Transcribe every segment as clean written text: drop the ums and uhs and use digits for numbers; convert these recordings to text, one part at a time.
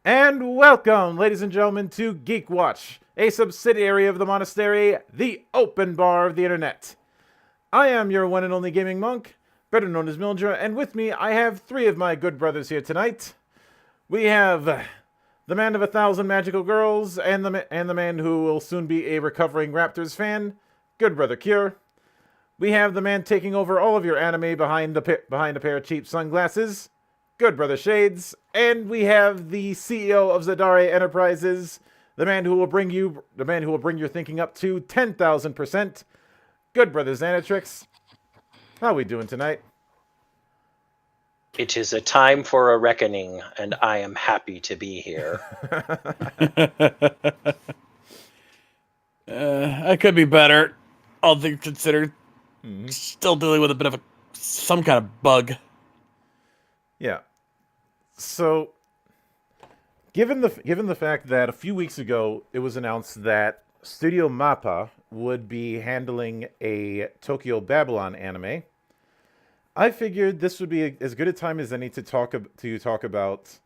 And welcome, ladies and gentlemen, to GeekWatch, a subsidiary of the monastery, the open bar of the internet. I am your one and only gaming monk, better known as Mildra, and with me I have three of my good brothers here tonight. We have the man of 1,000 magical girls, and the man who will soon be a recovering Raptors fan, good brother Cure. We have the man taking over all of your anime behind a pair of cheap sunglasses, good brother Shades, and we have the CEO of Zadare Enterprises, the man who will bring your thinking up to 10,000%, good brother Xanatrix. How are we doing tonight? It is a time for a reckoning, and I am happy to be here. I could be better, all things considered. Still dealing with a bit of some kind of bug. Yeah. So, given the fact that a few weeks ago it was announced that Studio Mappa would be handling a Tokyo Babylon anime, I figured this would be as good a time as any to talk about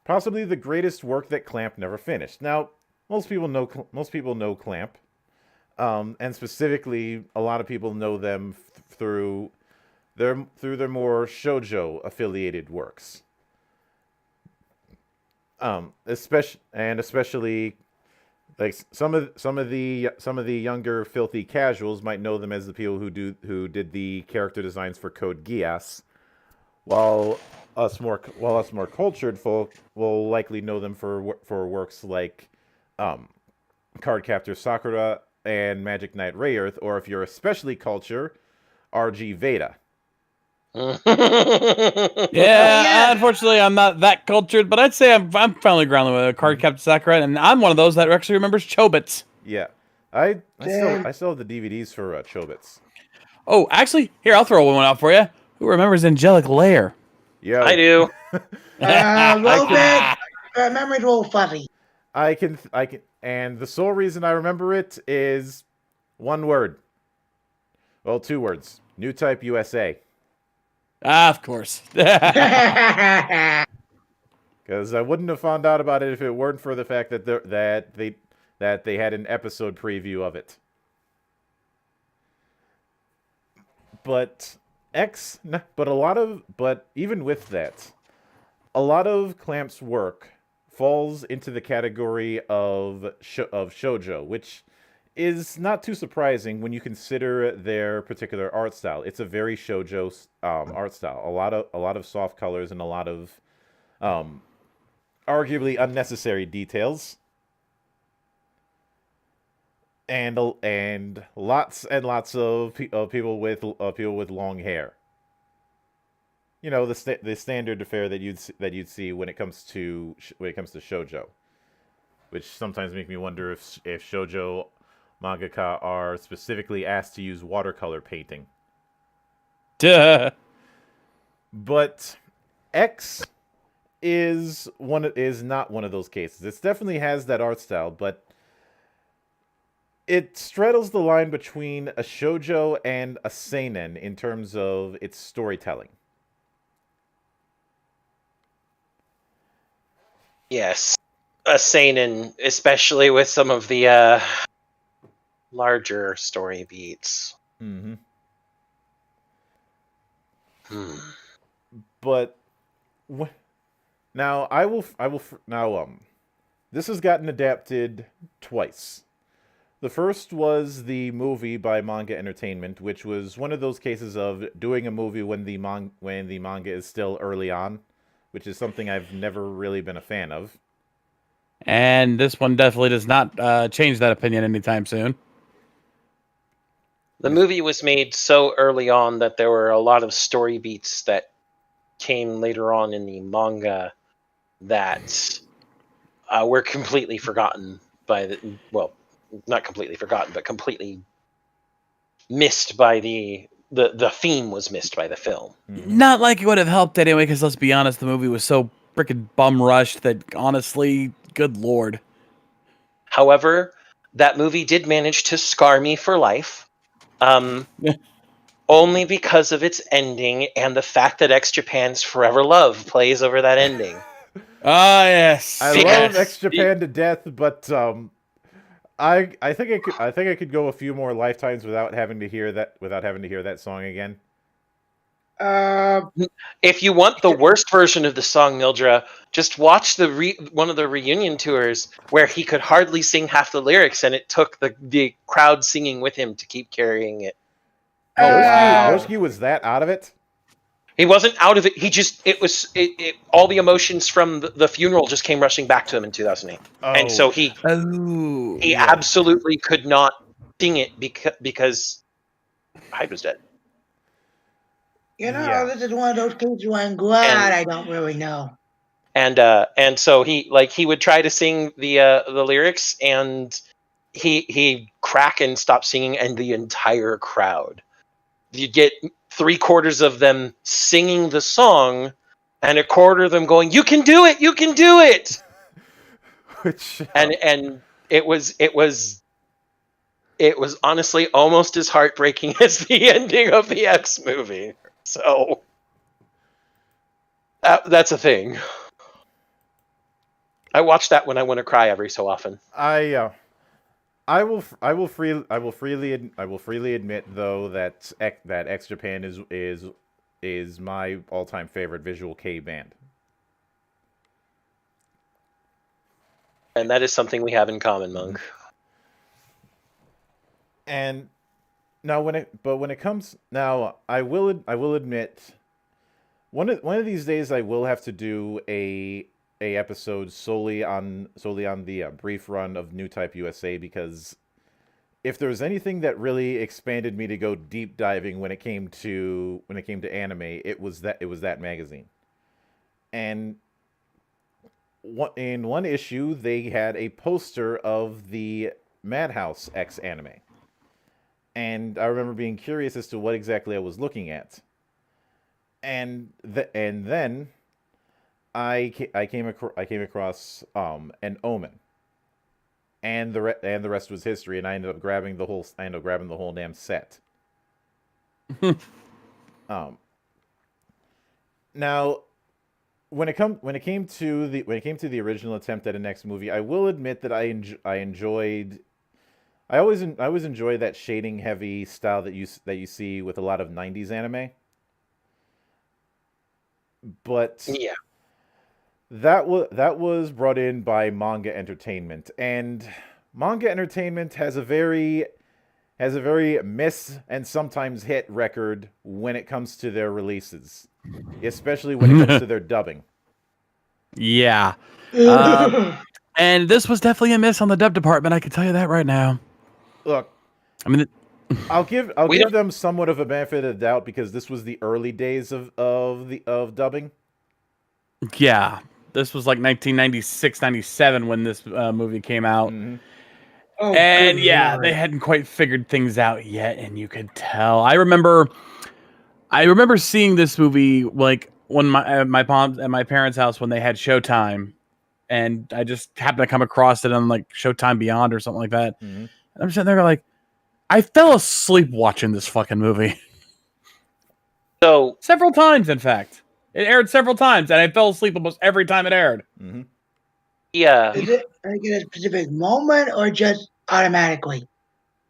possibly the greatest work that Clamp never finished. Now, most people know Clamp, and specifically, a lot of people know them through their more shoujo affiliated works. Especially like some of the younger filthy casuals might know them as the people who did the character designs for Code Geass, while us more cultured folk will likely know them for works like Cardcaptor Sakura and Magic Knight Rayearth, or if you're especially cultured, RG Veda. Yeah, unfortunately, I'm not that cultured, but I'd say I'm finally grounded with a Cardcaptor Sakura, and I'm one of those that actually remembers Chobits. Yeah, I still have the DVDs for Chobits. Oh, actually, here, I'll throw one out for you. Who remembers Angelic Lair? Yeah, I do. Memory's a little fuzzy. I can, and the sole reason I remember it is one word. Well, two words. New Type USA. Ah, of course. Because I wouldn't have found out about it if it weren't for the fact that they had an episode preview of it. But even with that, a lot of Clamp's work falls into the category of shoujo, which is not too surprising when you consider their particular art style. It's a very shoujo art style. A lot of soft colors and a lot of arguably unnecessary details, and lots and lots of people with long hair. the standard affair that you'd see when it comes to shojo, which sometimes make me wonder if shojo mangaka are specifically asked to use watercolor painting. Duh. But X is not one of those cases. It definitely has that art style, but it straddles the line between a shoujo and a seinen in terms of its storytelling. Yes, a seinen, especially with some of the larger story beats. Mm-hmm. Hmm. But now this has gotten adapted twice. The first was the movie by Manga Entertainment, which was one of those cases of doing a movie when the manga is still early on, which is something I've never really been a fan of. And this one definitely does not change that opinion anytime soon. The movie was made so early on that there were a lot of story beats that came later on in the manga that were completely forgotten not completely forgotten, but completely missed by the theme was missed by the film. Mm-hmm. Not like it would have helped anyway, because let's be honest, the movie was so freaking bum rushed that honestly, good lord. However, that movie did manage to scar me for life. Only because of its ending and the fact that X Japan's Forever Love plays over that ending. Ah, yes. I love X Japan to death, but I think I could go a few more lifetimes without having to hear that song again. If you want the worst version of the song, Mildra, just watch one of the reunion tours where he could hardly sing half the lyrics, and it took the crowd singing with him to keep carrying it. Oh, wow. Yoshiki was that out of it? He wasn't out of it. He just all the emotions from the funeral just came rushing back to him in 2008, and so he absolutely could not sing it because Hyde was dead. This is one of those cases where I'm glad I don't really know. And so he would try to sing the lyrics, and he crack and stop singing, and the entire crowd, you'd get 3/4 of them singing the song, and 1/4 of them going, "You can do it! You can do it!" Which and it was honestly almost as heartbreaking as the ending of the X movie. So that's a thing. I watch that when I want to cry every so often. I will freely admit though that X Japan is my all-time favorite visual K band. And that is something we have in common, Monk. And now when it comes now, I will admit one of these days I will have to do a episode solely on the brief run of New Type USA, because if there was anything that really expanded me to go deep diving when it came to anime, it was that magazine. And in one issue, they had a poster of the Madhouse X anime. And I remember being curious as to what exactly I was looking at. And then I came across an Omen. And the rest was history, and I ended up grabbing the whole damn set. Now when it came to the original attempt at a next movie, I will admit that I always enjoy that shading heavy style that you see with a lot of 90s anime. But yeah, that was brought in by Manga Entertainment, and Manga Entertainment has a very miss and sometimes hit record when it comes to their releases, especially when it comes to their dubbing. Yeah. And this was definitely a miss on the dub department. I can tell you that right now. Look, I mean, I'll give them somewhat of a benefit of the doubt because this was the early days of dubbing. Yeah, this was like 1996, 97 when this movie came out. Mm-hmm. Oh, And good yeah, Lord. they hadn't quite figured things out yet, and you could tell. I remember seeing this movie like when my mom at my parents' house when they had Showtime, and I just happened to come across it on like Showtime Beyond or something like that. Mm-hmm. And I'm sitting there like, I fell asleep watching this fucking movie So several times. In fact, it aired several times, and I fell asleep almost every time it aired. Mm-hmm. yeah, Is it like at a specific moment or just automatically?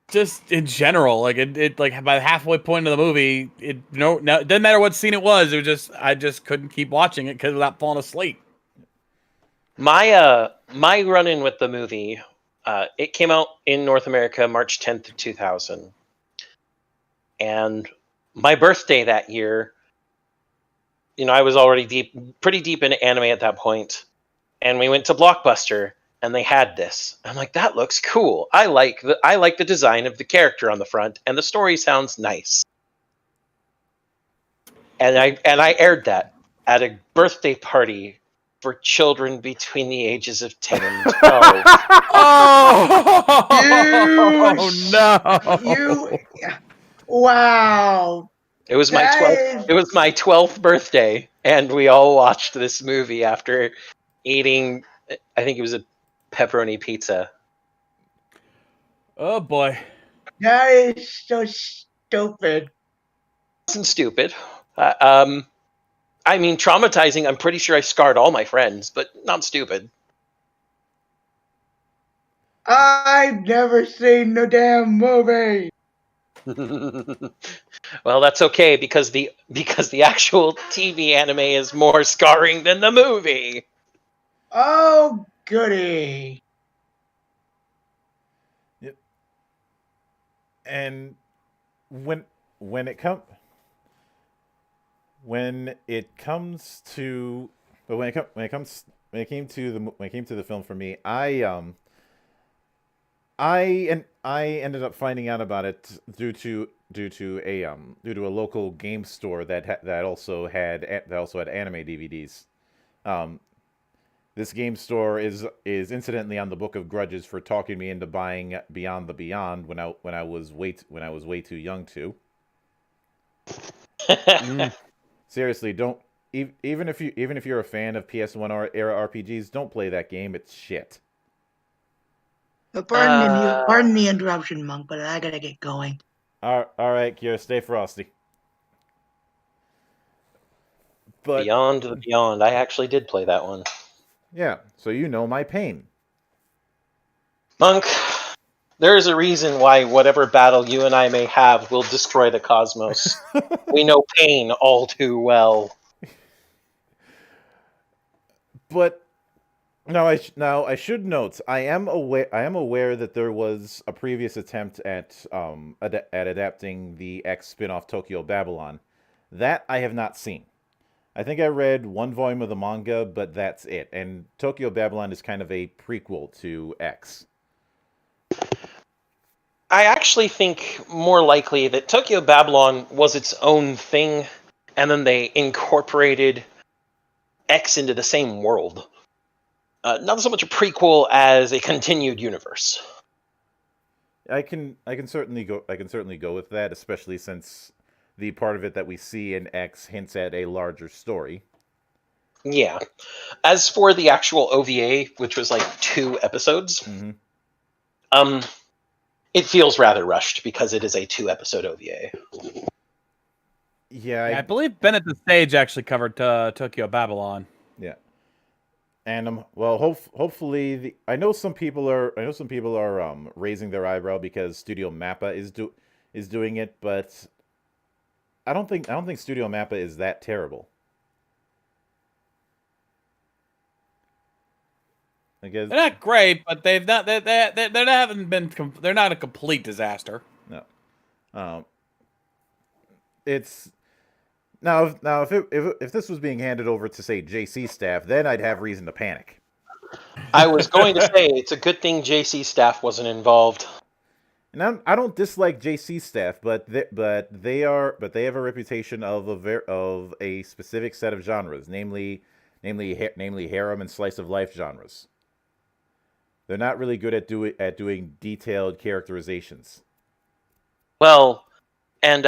Just in general, like it like by the halfway point of the movie, it doesn't matter what scene it was. It was just I just couldn't keep watching it because without falling asleep. my run-in with the movie, it came out in North America March 10th of 2000, and my birthday that year. I was already pretty deep into anime at that point, and we went to Blockbuster, and they had this. I'm like, that looks cool. I like the design of the character on the front, and the story sounds nice. And I aired that at a birthday party for children between the ages of 10 and 12. Oh no! You, wow. It was my That 12th. is- It was my 12th birthday, and we all watched this movie after eating. I think it was a pepperoni pizza. Oh boy! That is so stupid. It wasn't stupid. I mean, traumatizing. I'm pretty sure I scarred all my friends, but not stupid. I've never seen no damn movie. Well, that's okay because the actual TV anime is more scarring than the movie. Oh, goody. And when it comes to when it came to the film for me, I ended up finding out about it due to a local game store that also had anime DVDs. This game store is incidentally on the Book of Grudges for talking me into buying Beyond the Beyond when I was way too young to. Seriously, don't even if you're a fan of PS1 era RPGs, don't play that game. It's shit. Pardon the interruption, Monk, but I gotta get going. All right, Kira, stay frosty. But Beyond the Beyond. I actually did play that one. yeah, so you know my pain. Monk, there is a reason why whatever battle you and I may have will destroy the cosmos. We know pain all too well. But now I should note I am aware that there was a previous attempt at adapting the X spin-off Tokyo Babylon. That I have not seen. I think I read one volume of the manga, but that's it. And Tokyo Babylon is kind of a prequel to X. I actually think more likely that Tokyo Babylon was its own thing, and then they incorporated X into the same world. Not so much a prequel as a continued universe. I can certainly go with that, especially since the part of it that we see in X hints at a larger story. Yeah. As for the actual OVA, which was like 2 episodes, it feels rather rushed because it is a 2-episode OVA. Yeah, I believe Bennett the Sage actually covered Tokyo Babylon. Yeah, and well, hopefully, I know some people are raising their eyebrow because Studio Mappa is doing it, but I don't think Studio Mappa is that terrible. I guess They're not great, but they've not they haven't been they're not a complete disaster. No, it's now if this was being handed over to say JC staff, then I'd have reason to panic. I was going to say it's a good thing JC staff wasn't involved. and I don't dislike JC staff, but they have a reputation of of a specific set of genres, namely harem and slice of life genres. They're not really good at doing detailed characterizations. Well, and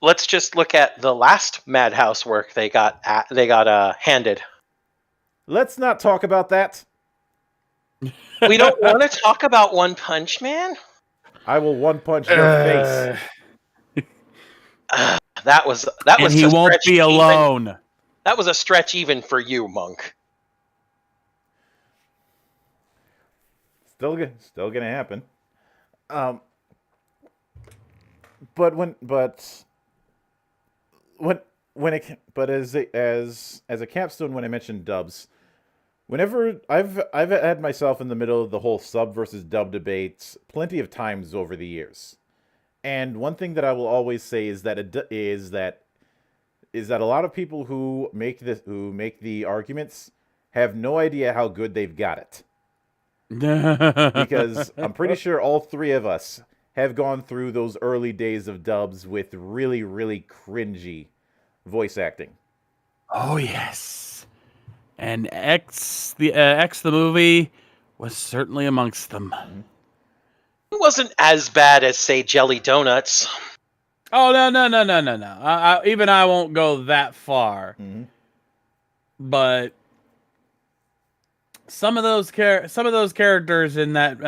let's just look at the last Madhouse work they got handed. Let's not talk about that. We don't want to talk about One Punch Man. I will one punch your face. That was And he a won't stretch be alone. That was a stretch even for you, Monk. Still gonna happen. But as a capstone, when I mentioned dubs, whenever I've had myself in the middle of the whole sub versus dub debates plenty of times over the years, and one thing that I will always say is that a lot of people who make the arguments have no idea how good they've got it. Because I'm pretty sure all three of us have gone through those early days of dubs with really, really cringy voice acting. Oh yes, and X the movie was certainly amongst them. It wasn't as bad as, say, Jelly Donuts. Oh no! Even I won't go that far. Mm-hmm. But some of those characters in that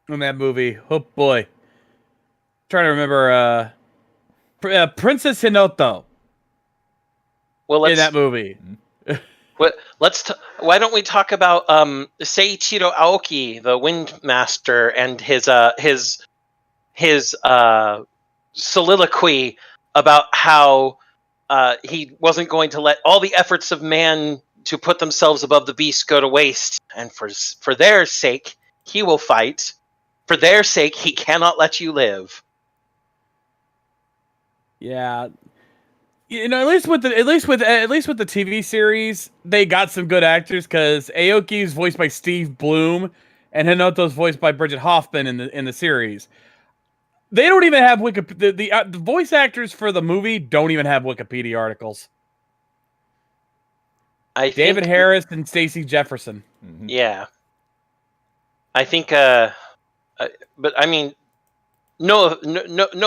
movie, oh boy, trying to remember Princess Hinoto. Well, in that movie. Why don't we talk about Seiichiro Aoki, the Windmaster, and his soliloquy about how he wasn't going to let all the efforts of man to put themselves above the beast go to waste, and for their sake he will fight. For their sake, he cannot let you live. Yeah, at least with the TV series, they got some good actors because Aoki's voiced by Steve Bloom, and Hinoto's voiced by Bridget Hoffman in the series. They don't even have the voice actors for the movie don't even have Wikipedia articles. David Harris and Stacey Jefferson. Mm-hmm. Yeah, I think. But I mean, no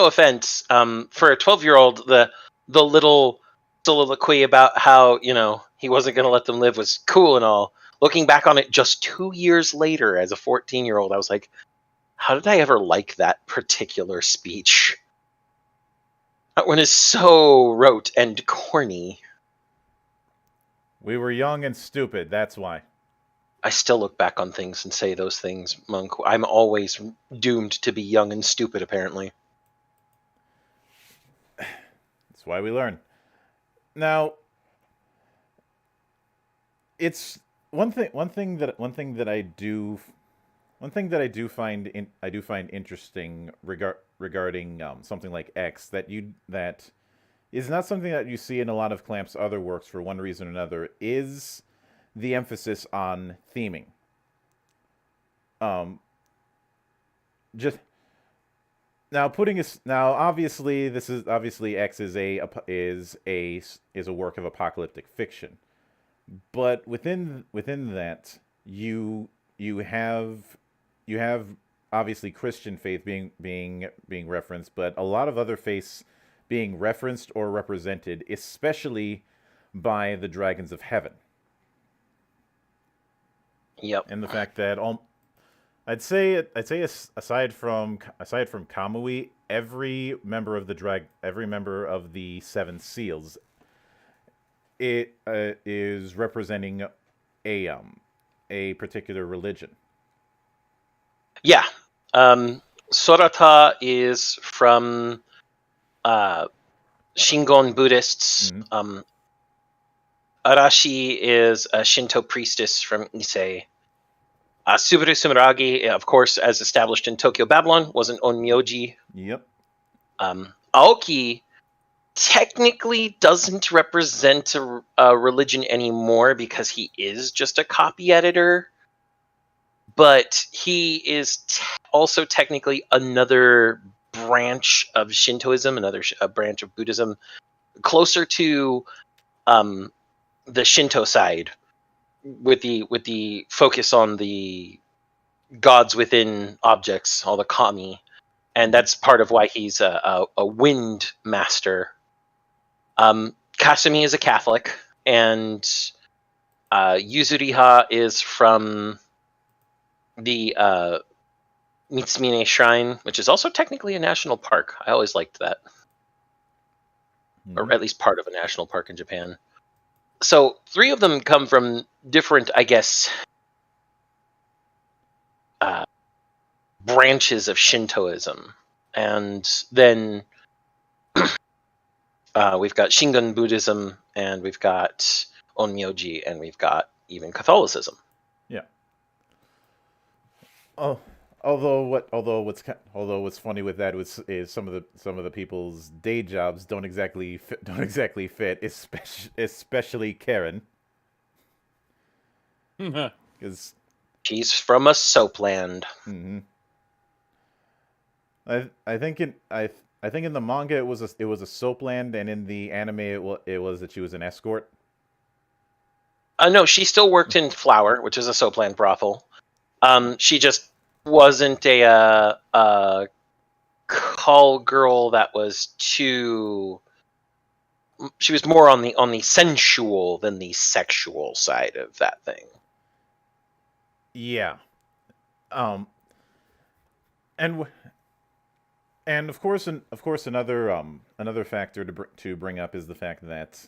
offense. For a 12-year-old, the little soliloquy about how he wasn't going to let them live was cool and all. Looking back on it, just 2 years later, as a 14-year-old, I was like, how did I ever like that particular speech? That one is so rote and corny. We were young and stupid, that's why. I still look back on things and say those things, Monk. I'm always doomed to be young and stupid, apparently. That's why we learn. Now, it's one thing that I do find interesting regarding something like X that is not something that you see in a lot of Clamp's other works for one reason or another is the emphasis on theming. Just now obviously X is a work of apocalyptic fiction, but within that you have obviously Christian faith being referenced, but a lot of other faiths being referenced or represented, especially by the dragons of heaven. Yep. And the fact that I'd say aside from Kamui, every member of the Seven Seals is representing a particular religion. Yeah. Sorata is from Shingon Buddhists. Mm-hmm. Arashi is a Shinto priestess from Issei. Subaru Sumeragi, of course, as established in Tokyo Babylon, was an onmyoji. Yep. Aoki technically doesn't represent a religion anymore because he is just a copy editor. but he is also technically another branch of Shintoism, another branch of Buddhism, closer to the Shinto side, with the focus on the gods within objects, all the kami, and that's part of why he's a wind master. Kasumi is a Catholic, and Yuzuriha is from the Mitsumine Shrine, which is also technically a national park. I always liked that. Or at least part of a national park in Japan. So 3 of them come from different, I guess, branches of Shintoism. And then we've got Shingon Buddhism, and we've got Onmyoji, and we've got even Catholicism. Yeah. Oh, although what's funny with that is some of the people's day jobs don't exactly fit, especially Karen, because she's from a soapland. Mm-hmm. I think in the manga it was a soapland, and in the anime it was that she was an escort. No, she still worked in Flower, which is a soapland brothel. She just wasn't a call girl that was too. She was more on the sensual than the sexual side of that thing. Yeah. And of course another factor to bring up is the fact that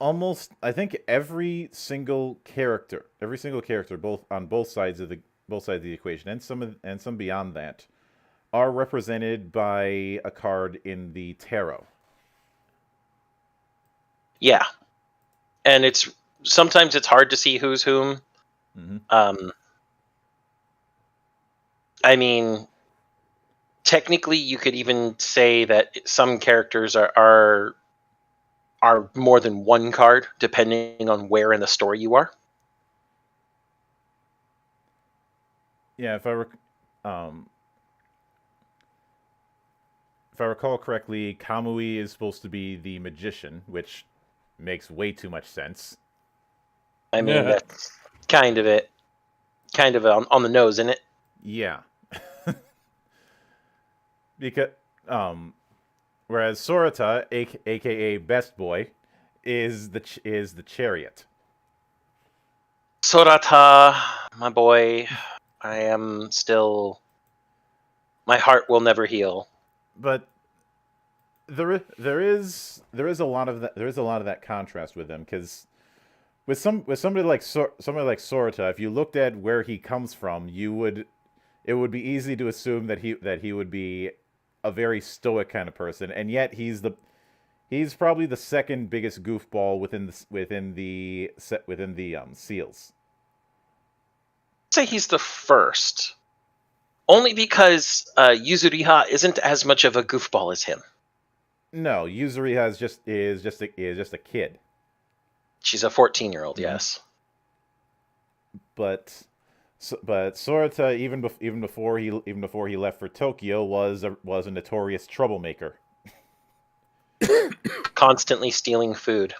almost, I think, every single character, both on both sides of the equation, and some beyond that, are represented by a card in the tarot. Yeah, and sometimes it's hard to see who's whom. Mm-hmm. I mean, technically, you could even say that some characters are more than one card, depending on where in the story you are. Yeah, if I recall correctly, Kamui is supposed to be the magician, which makes way too much sense. I mean, that's kind of it. Kind of on the nose, isn't it? Yeah. Because whereas Sorata, aka Best Boy, is the chariot. Sorata, my boy, I am still. My heart will never heal. But there is a lot of that contrast with them, because with somebody like Sorata, if you looked at where he comes from, it would be easy to assume that he would be a very stoic kind of person, and yet he's probably the second biggest goofball within the seals. I'd say he's the first, only because Yuzuriha isn't as much of a goofball as him. No, Yuzuriha is just a kid. She's a 14-year-old, mm-hmm. Yes. But Sorata, even before he left for Tokyo, was a notorious troublemaker. Constantly stealing food.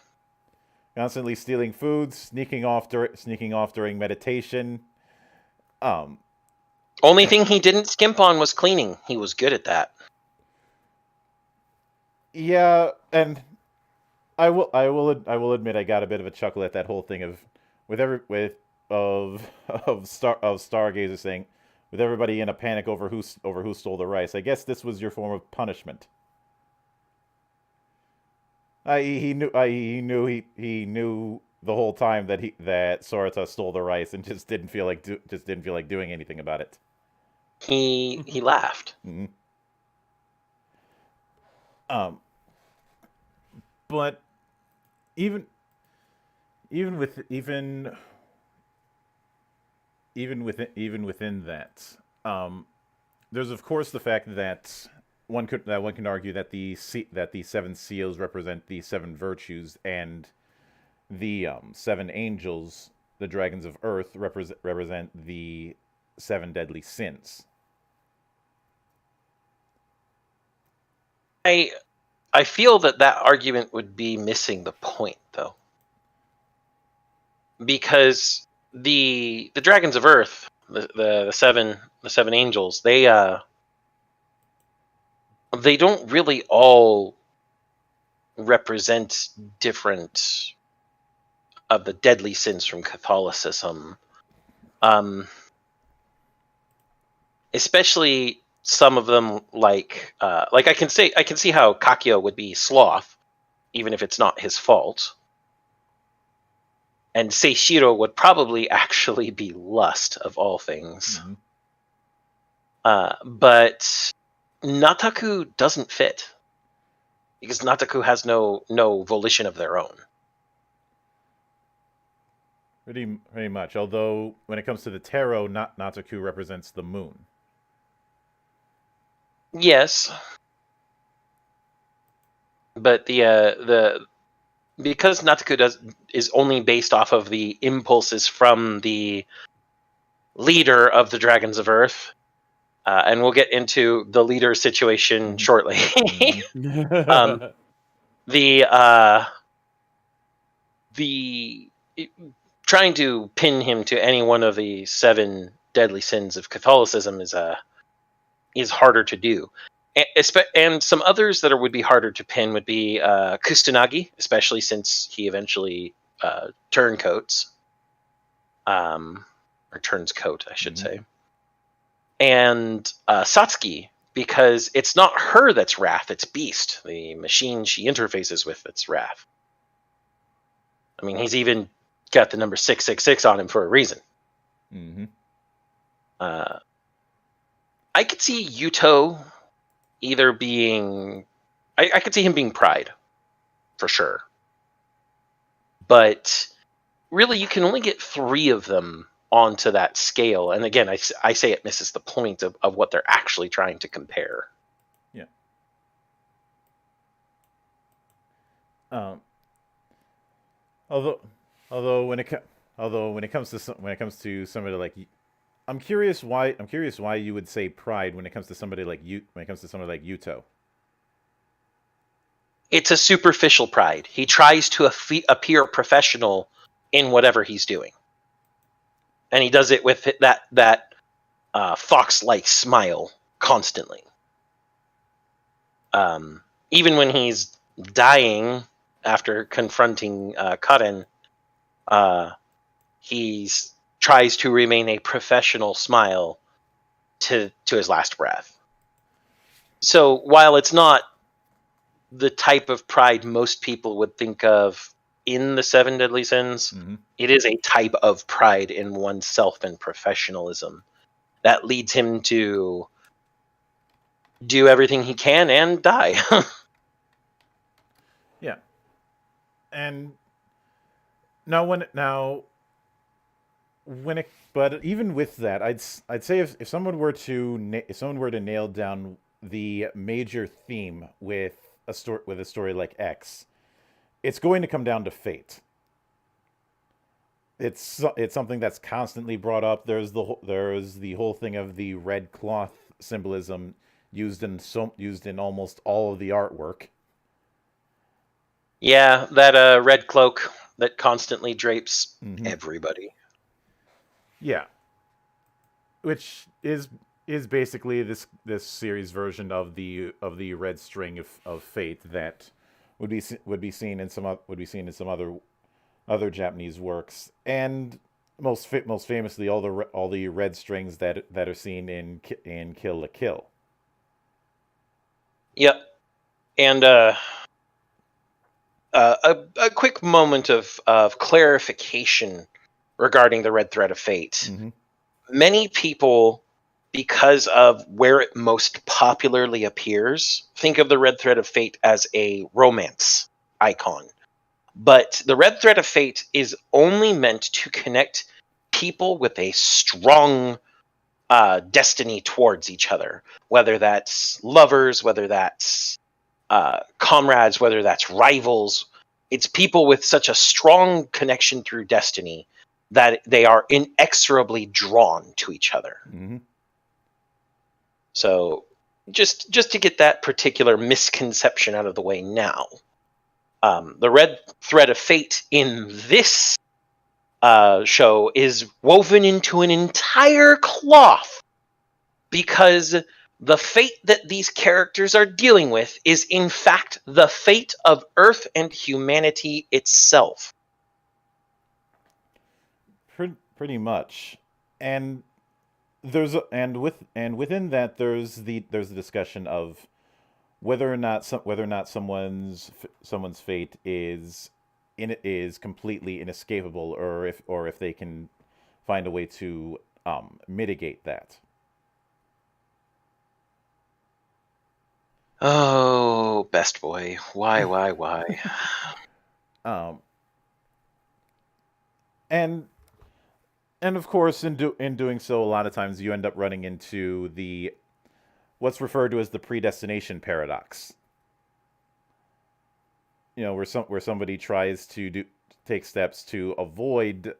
Sneaking off during meditation. Only thing he didn't skimp on was cleaning. He was good at that. Yeah, and I will admit I got a bit of a chuckle at that whole thing of Stargazer saying, with everybody in a panic over who stole the rice. I guess this was your form of punishment. He knew the whole time that Sorata stole the rice and just didn't feel like doing anything about it. He laughed. Mm-hmm. But even within that, there's of course the fact that one can argue that the 7 seals represent the 7 virtues, and the 7 angels the dragons of Earth represent the 7 deadly sins. I feel that argument would be missing the point, though, because the dragons of Earth, the seven angels, they don't really all represent different of the deadly sins from Catholicism. Especially some of them, like I can see how Kakyo would be sloth, even if it's not his fault. And Seishiro would probably actually be lust, of all things. Mm-hmm. But Nataku doesn't fit, because Nataku has no volition of their own. Pretty much. Although when it comes to the tarot, Nataku represents the moon. Yes, but the because Nataku is only based off of the impulses from the leader of the Dragons of Earth, and we'll get into the leader situation shortly. The trying to pin him to any one of the 7 deadly sins of Catholicism is harder to do. And some others that would be harder to pin would be Kustanagi, especially since he eventually turncoats. Or turns coat, I should say. And Satsuki, because it's not her that's Wrath, it's Beast, the machine she interfaces with that's Wrath. I mean, he's even got the number 666 on him for a reason. Mm-hmm. I could see Yuto either being... I could see him being Pride, for sure. But really, you can only get 3 of them onto that scale. And again, I say it misses the point of what they're actually trying to compare. Yeah. Although when it comes to somebody like, I'm curious why you would say Pride when it comes to somebody like Yuto. It's a superficial pride. He tries to appear professional in whatever he's doing, and he does it with that fox-like smile constantly. Even when he's dying after confronting Karen, he tries to remain a professional smile to his last breath. So while it's not the type of pride most people would think of in the 7 deadly sins, it is a type of pride in oneself and professionalism that leads him to do everything he can and die. Yeah. And but even with that, I'd say if someone were to nail down the major theme with a story like X, it's going to come down to fate. It's something that's constantly brought up. There's the whole thing of the red cloth symbolism used in almost all of the artwork. Yeah, that red cloak that constantly drapes everybody. Yeah, which is basically this series version of the red string of fate that would be seen in some other Japanese works, and most famously all the red strings that are seen in Kill la Kill. Yep, and a quick moment of clarification regarding the red thread of fate. Many people, because of where it most popularly appears, think of the red thread of fate as a romance icon. But the red thread of fate is only meant to connect people with a strong destiny towards each other, whether that's lovers, whether that's comrades, whether that's rivals. It's people with such a strong connection through destiny that they are inexorably drawn to each other. Mm-hmm. So just to get that particular misconception out of the way now, the red thread of fate in this show is woven into an entire cloth because the fate that these characters are dealing with is in fact the fate of Earth and humanity itself. Pretty much, and within that there's the discussion of whether or not someone's fate is completely inescapable, or if they can find a way to mitigate that. Oh, best boy, why? Um, and of course, in doing so, a lot of times you end up running into the what's referred to as the predestination paradox. You know, where somebody tries to take steps to avoid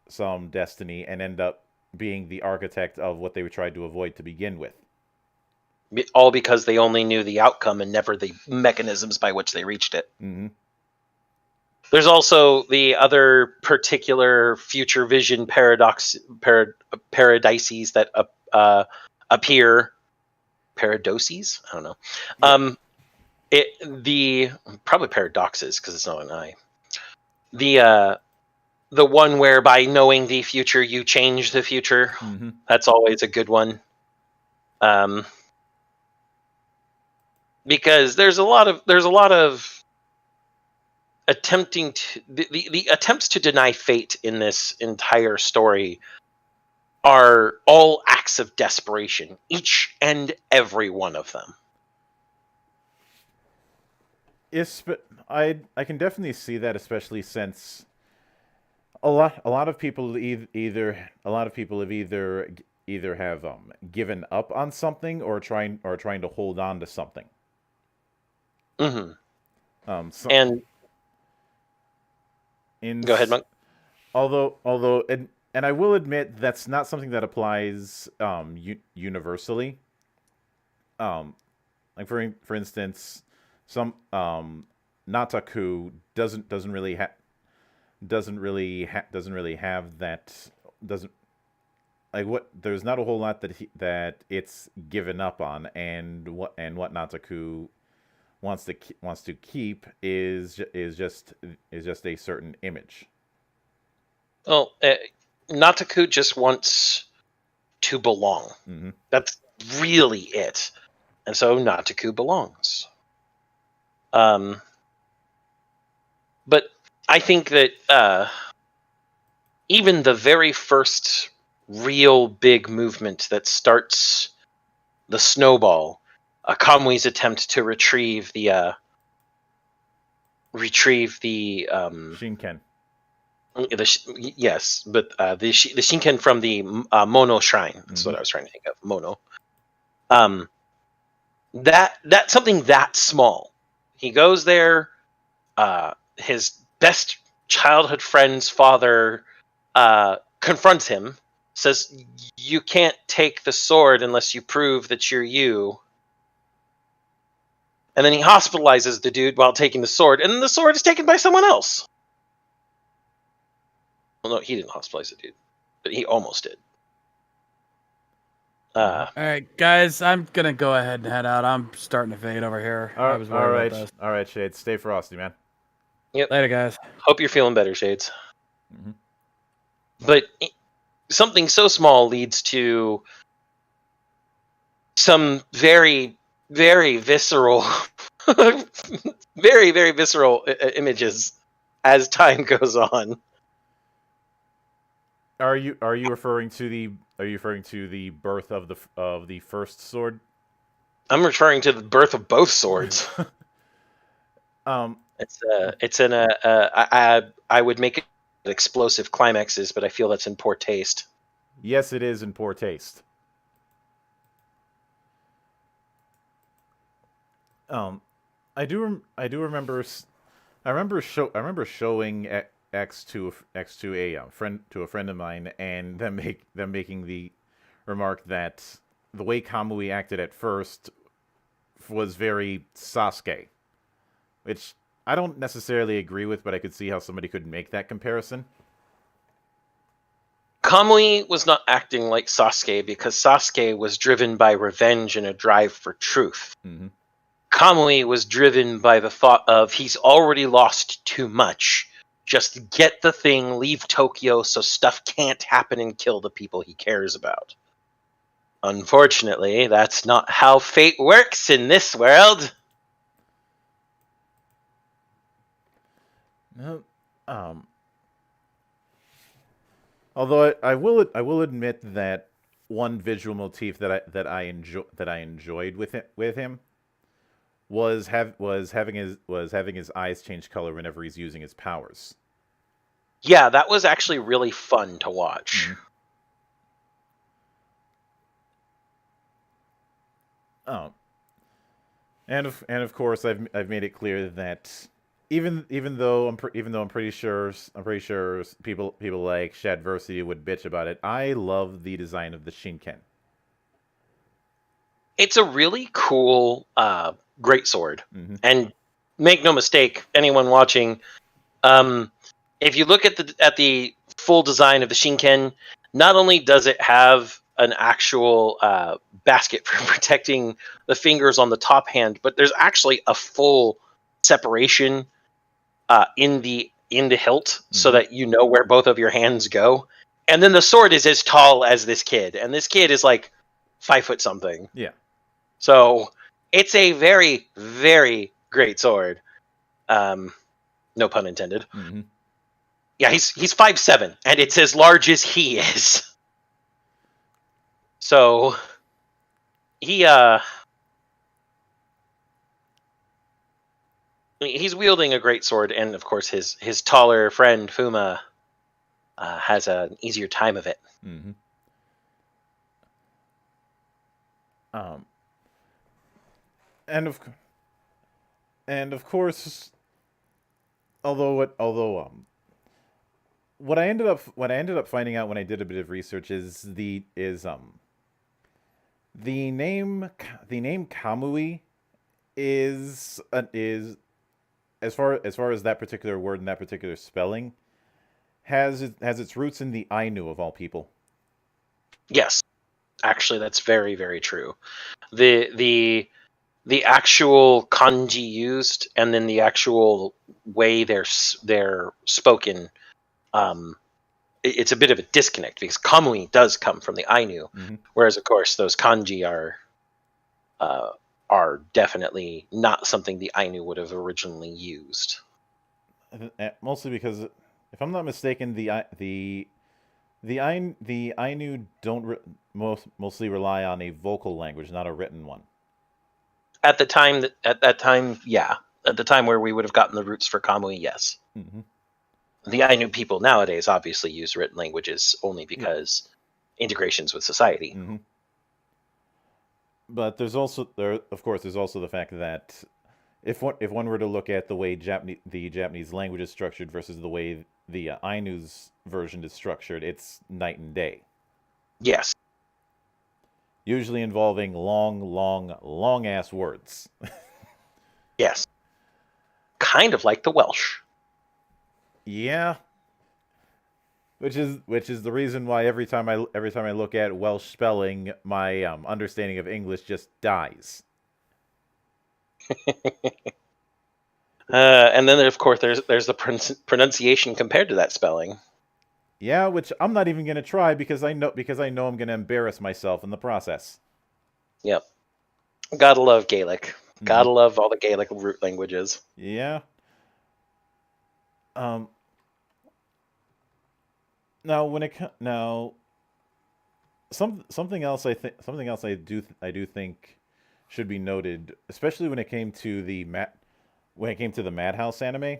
some destiny and end up being the architect of what they were trying to avoid to begin with. All because they only knew the outcome and never the mechanisms by which they reached it. Mm-hmm. There's also the other particular future vision paradises that appear. Paradoses? I don't know. Yeah. Probably paradoxes because it's not an I. The one where by knowing the future you change the future. Mm-hmm. That's always a good one. Because there's a lot of attempting to the attempts to deny fate in this entire story are all acts of desperation, each and every one of them. Yes, but I can definitely see that, especially since a lot of people have either have given up on something or trying to hold on to something. Mm-hmm. And go ahead, Monk. Although and I will admit that's not something that applies universally. Like for instance, some Nataku doesn't really have that, doesn't like what there's not a whole lot that it's given up on, and what Nataku wants to keep is just a certain image. Well, Nataku just wants to belong. Mm-hmm. That's really it. And so Nataku belongs. But I think that even the very first real big movement that starts the snowball, Kamui's attempt to retrieve the Shinken. Yes, but the Shinken from the Mono Shrine. That's what I was trying to think of. Mono. That's something that small. He goes there. His best childhood friend's father confronts him, says, "You can't take the sword unless you prove that you're you." And then he hospitalizes the dude while taking the sword, and then the sword is taken by someone else. Well, no, he didn't hospitalize the dude, but he almost did. All right, guys, I'm gonna go ahead and head out. I'm starting to fade over here. I was worried about this. All right, Shades, stay frosty, man. Yep. Later, guys. Hope you're feeling better, Shades. Mm-hmm. But something so small leads to some very, very visceral, very, very visceral images as time goes on. Are you referring to the birth of the first sword? I'm referring to the birth of both swords. It's in I would make it explosive climaxes, but I feel that's in poor taste. Yes, it is in poor taste. I do remember showing at X to a friend of mine, and them making the remark that the way Kamui acted at first was very Sasuke, which I don't necessarily agree with, but I could see how somebody could make that comparison. Kamui was not acting like Sasuke because Sasuke was driven by revenge and a drive for truth. Mm-hmm. Kamui was driven by the thought of he's already lost too much. Just get the thing, leave Tokyo so stuff can't happen and kill the people he cares about. Unfortunately, that's not how fate works in this world. No, although I will admit that one visual motif that I enjoyed with him was having his eyes change color whenever he's using his powers. Yeah, that was actually really fun to watch. Oh, and of course I've made it clear that even though I'm pretty sure people like Shadversity would bitch about it, I love the design of the Shinken. It's a really cool greatsword. Mm-hmm. And make no mistake, anyone watching, if you look at the full design of the Shinken, not only does it have an actual basket for protecting the fingers on the top hand, but there's actually a full separation in the hilt, so that you know where both of your hands go. And then the sword is as tall as this kid, and this kid is like 5 foot something. Yeah. So it's a very, very great sword. No pun intended. Mm-hmm. Yeah, he's 5'7", and it's as large as he is. So he's wielding a great sword, and of course his taller friend Fuma has an easier time of it. Mm-hmm. And of course, what I ended up finding out when I did a bit of research is the name Kamui is as far as that particular word and that particular spelling has its roots in the Ainu of all people. Yes, actually, that's very, very true. The actual kanji used, and then the actual way they're spoken, it's a bit of a disconnect because Kamui does come from the Ainu, whereas of course those kanji are definitely not something the Ainu would have originally used. Mostly because, if I'm not mistaken, the Ainu don't mostly rely on a vocal language, not a written one. At that time, yeah. At the time where we would have gotten the roots for Kamui, yes. Mm-hmm. The Ainu people nowadays obviously use written languages only because integrations with society. Mm-hmm. But there's also the fact that if one were to look at the way the Japanese language is structured versus the way the Ainu's version is structured, it's night and day. Yes. Usually involving long ass words. Yes. Kind of like the Welsh. Yeah. Which is the reason why every time I look at Welsh spelling, my understanding of English just dies. And then of course there's the pronunciation compared to that spelling. Yeah, which I'm not even gonna try because I know I'm gonna embarrass myself in the process. Yep. Gotta love Gaelic. Gotta love all the Gaelic root languages. Yeah. Something else I do think should be noted, especially when it came to the Madhouse anime,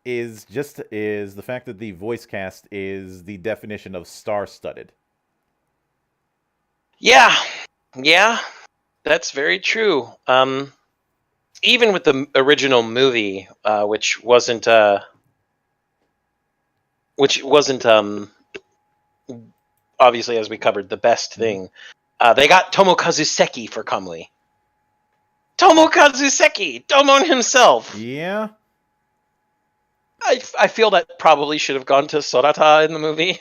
is the fact that the voice cast is the definition of star-studded. Yeah, that's very true. Even with the original movie, which wasn't which wasn't obviously, as we covered, the best thing. They got Tomokazu Seki for Kamui. Tomokazu Seki, Domon himself. Yeah. I feel that probably should have gone to Sorata in the movie.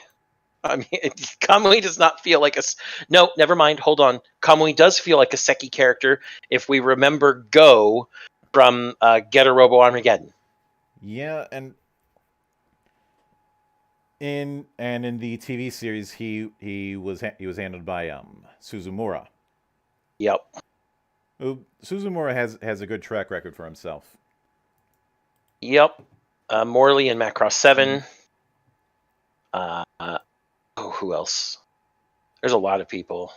I mean, Kamui does not feel like a... No, never mind. Hold on. Kamui does feel like a Seki character if we remember Go from Getter Robo Armageddon. Yeah, and in the TV series, he was handled by Suzumura. Yep. Who Suzumura has a good track record for himself. Yep. Morley in Macross 7. Who else? There's a lot of people.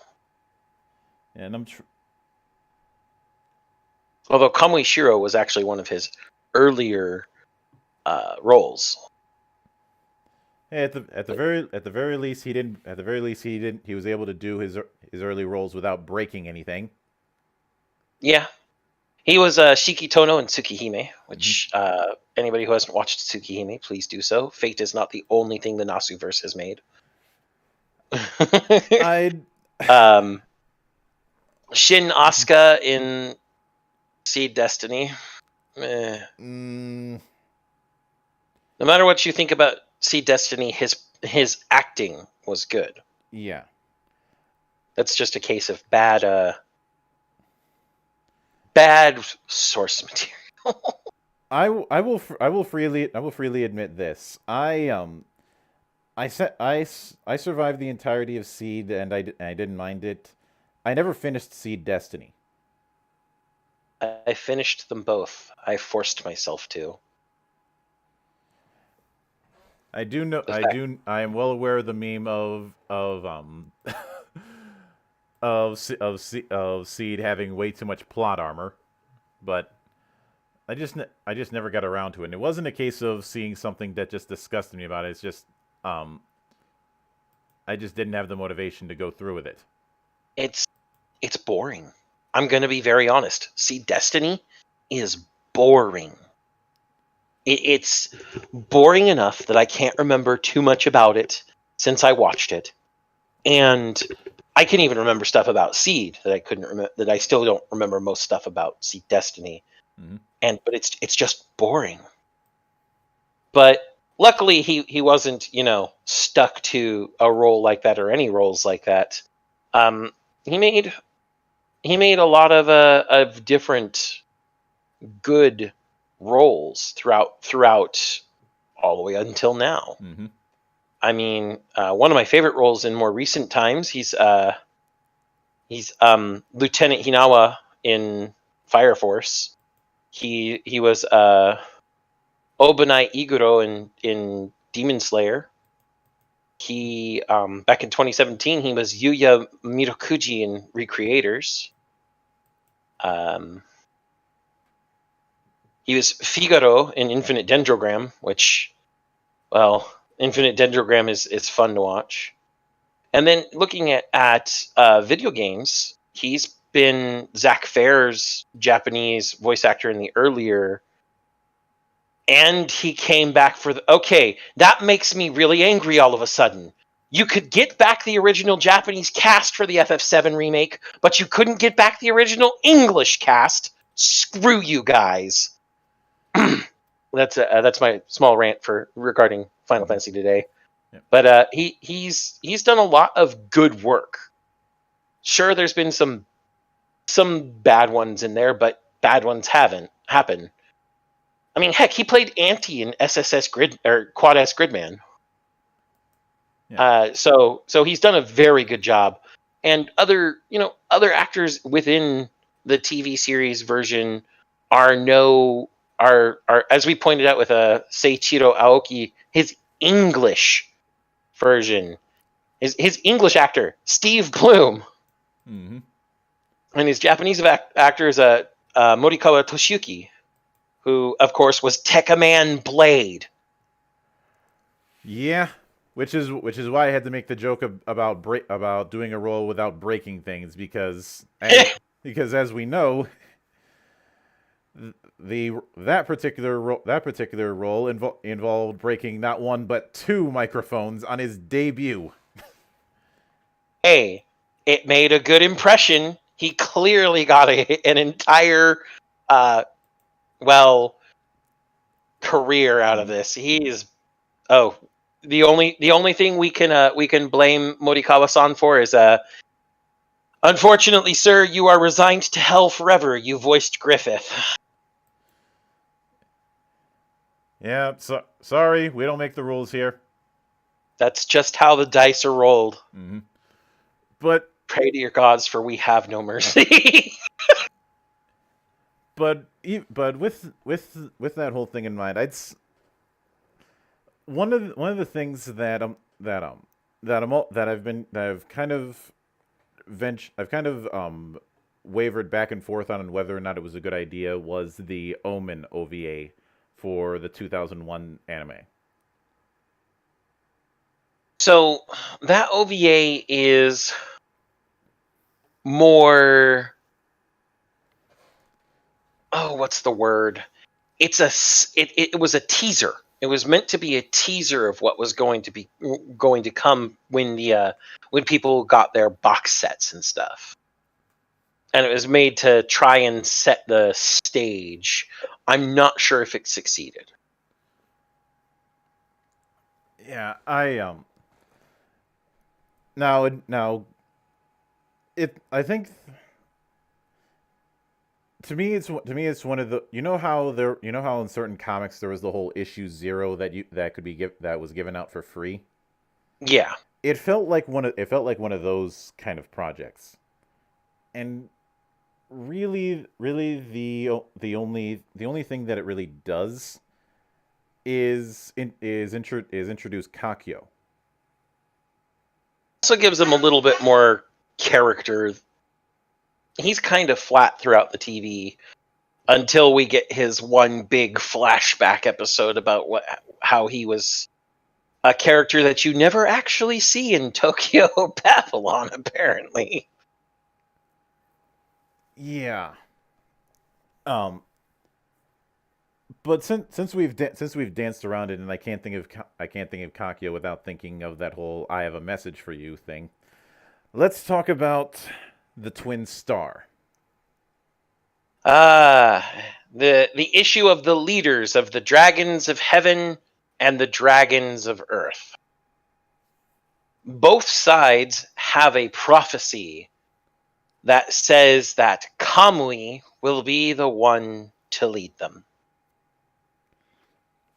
And although Kamui Shiro was actually one of his earlier roles. At the very least he was able to do his early roles without breaking anything. Yeah. He was Shiki Tono in Tsukihime, which anybody who hasn't watched Tsukihime, please do so. Fate is not the only thing the Nasuverse has made. Shin Asuka in Seed Destiny. No matter what you think about Seed Destiny, his acting was good. Yeah. That's just a case of bad source material. I will freely admit this. I survived the entirety of Seed, and I didn't mind it. I never finished Seed Destiny. I finished them both. I forced myself to. I do know. I am well aware of the meme of Seed having way too much plot armor, but I just never got around to it. And it wasn't a case of seeing something that just disgusted me about it. It's just I just didn't have the motivation to go through with it. It's boring. I'm gonna be very honest. See, Destiny is boring. It's boring enough that I can't remember too much about it since I watched it, and I can even remember stuff about Seed that I couldn't remember. That I still don't remember most stuff about Seed Destiny, but it's just boring. But luckily, he wasn't stuck to a role like that or any roles like that. He made a lot of different good roles throughout all the way until now. I mean, one of my favorite roles in more recent times, he's Lieutenant Hinawa in Fire Force. He was Obanai Iguro in Demon Slayer. He back in 2017 he was Yuya Mirokuji in Recreators. He was Figaro in Infinite Dendrogram, which, well, Infinite Dendrogram is fun to watch. And then looking at video games, he's been Zach Fair's Japanese voice actor in the earlier, and he came back for the... Okay, that makes me really angry all of a sudden. You could get back the original Japanese cast for the FF7 remake, but you couldn't get back the original English cast. Screw you guys. That's my small rant regarding Final Fantasy today. Yeah. But he's done a lot of good work. Sure, there's been some bad ones in there, but bad ones haven't happened. I mean, heck, he played Anti in SSS Grid or Quad S Gridman. Yeah. So he's done a very good job, and other actors within the TV series version are as we pointed out with Seiichiro Aoki, his English version, his English actor Steve Bloom, and his Japanese actor is Morikawa Toshiyuki, who of course was Tekkaman Blade. Yeah, which is why I had to make the joke about doing a role without breaking things because as we know, that particular role involved breaking not one but two microphones on his debut. Hey, it made a good impression. He clearly got an entire, career out of this. He's the only thing we can blame Morikawa-san for is unfortunately, sir, you are resigned to hell forever. You voiced Griffith. Yeah, sorry, we don't make the rules here. That's just how the dice are rolled. Mm-hmm. But pray to your gods, for we have no mercy. But with that whole thing in mind, one of the things that I've kind of wavered back and forth on whether or not it was a good idea was the Omen OVA for the 2001 anime. So that OVA is more. Oh, what's the word? It was a teaser. It was meant to be a teaser of what was going to come when people got their box sets and stuff. And it was made to try and set the stage. I'm not sure if it succeeded. Yeah, now I think to me it's one of the how in certain comics there was the whole issue 0 that was given out for free. Yeah, it felt like one of those kind of projects, and really the only thing that it really does is introduce Kakyo. Also gives him a little bit more character. He's kind of flat throughout the TV until we get his one big flashback episode about how he was a character that you never actually see in Tokyo Babylon, apparently. Yeah. But since we've danced around it, and I can't think of Kakyo without thinking of that whole "I have a message for you" thing. Let's talk about the twin star. The issue of the leaders of the dragons of heaven and the dragons of earth. Both sides have a prophecy that says that Kamui will be the one to lead them.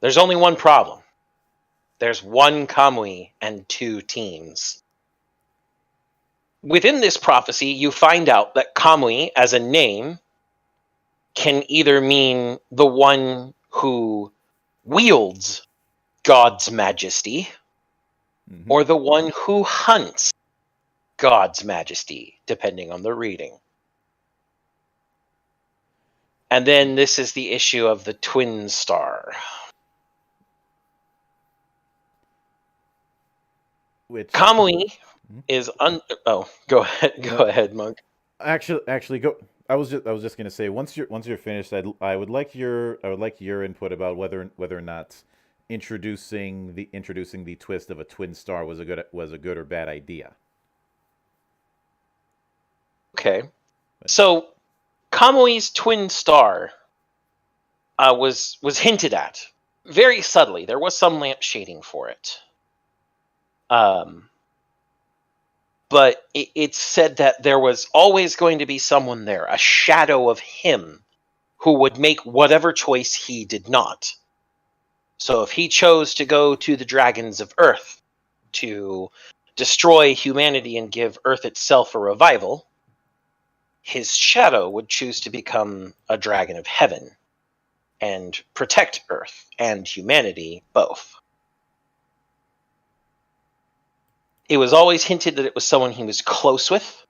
There's only one problem. There's one Kamui and two teams. Within this prophecy, you find out that Kamui, as a name, can either mean the one who wields God's majesty, or the one who hunts God's majesty, depending on the reading. And then this is the issue of the twin star. Which Kamui is go ahead, Monk. Actually, go. I was just gonna say once you're finished, I would like your input about whether or not introducing the twist of a twin star was a good or bad idea. Okay, so Kamui's twin star was hinted at very subtly. There was some lamp shading for it. But it's said that there was always going to be someone there, a shadow of him, who would make whatever choice he did not. So if he chose to go to the dragons of Earth to destroy humanity and give Earth itself a revival, his shadow would choose to become a dragon of heaven and protect Earth and humanity both. It was always hinted that it was someone he was close with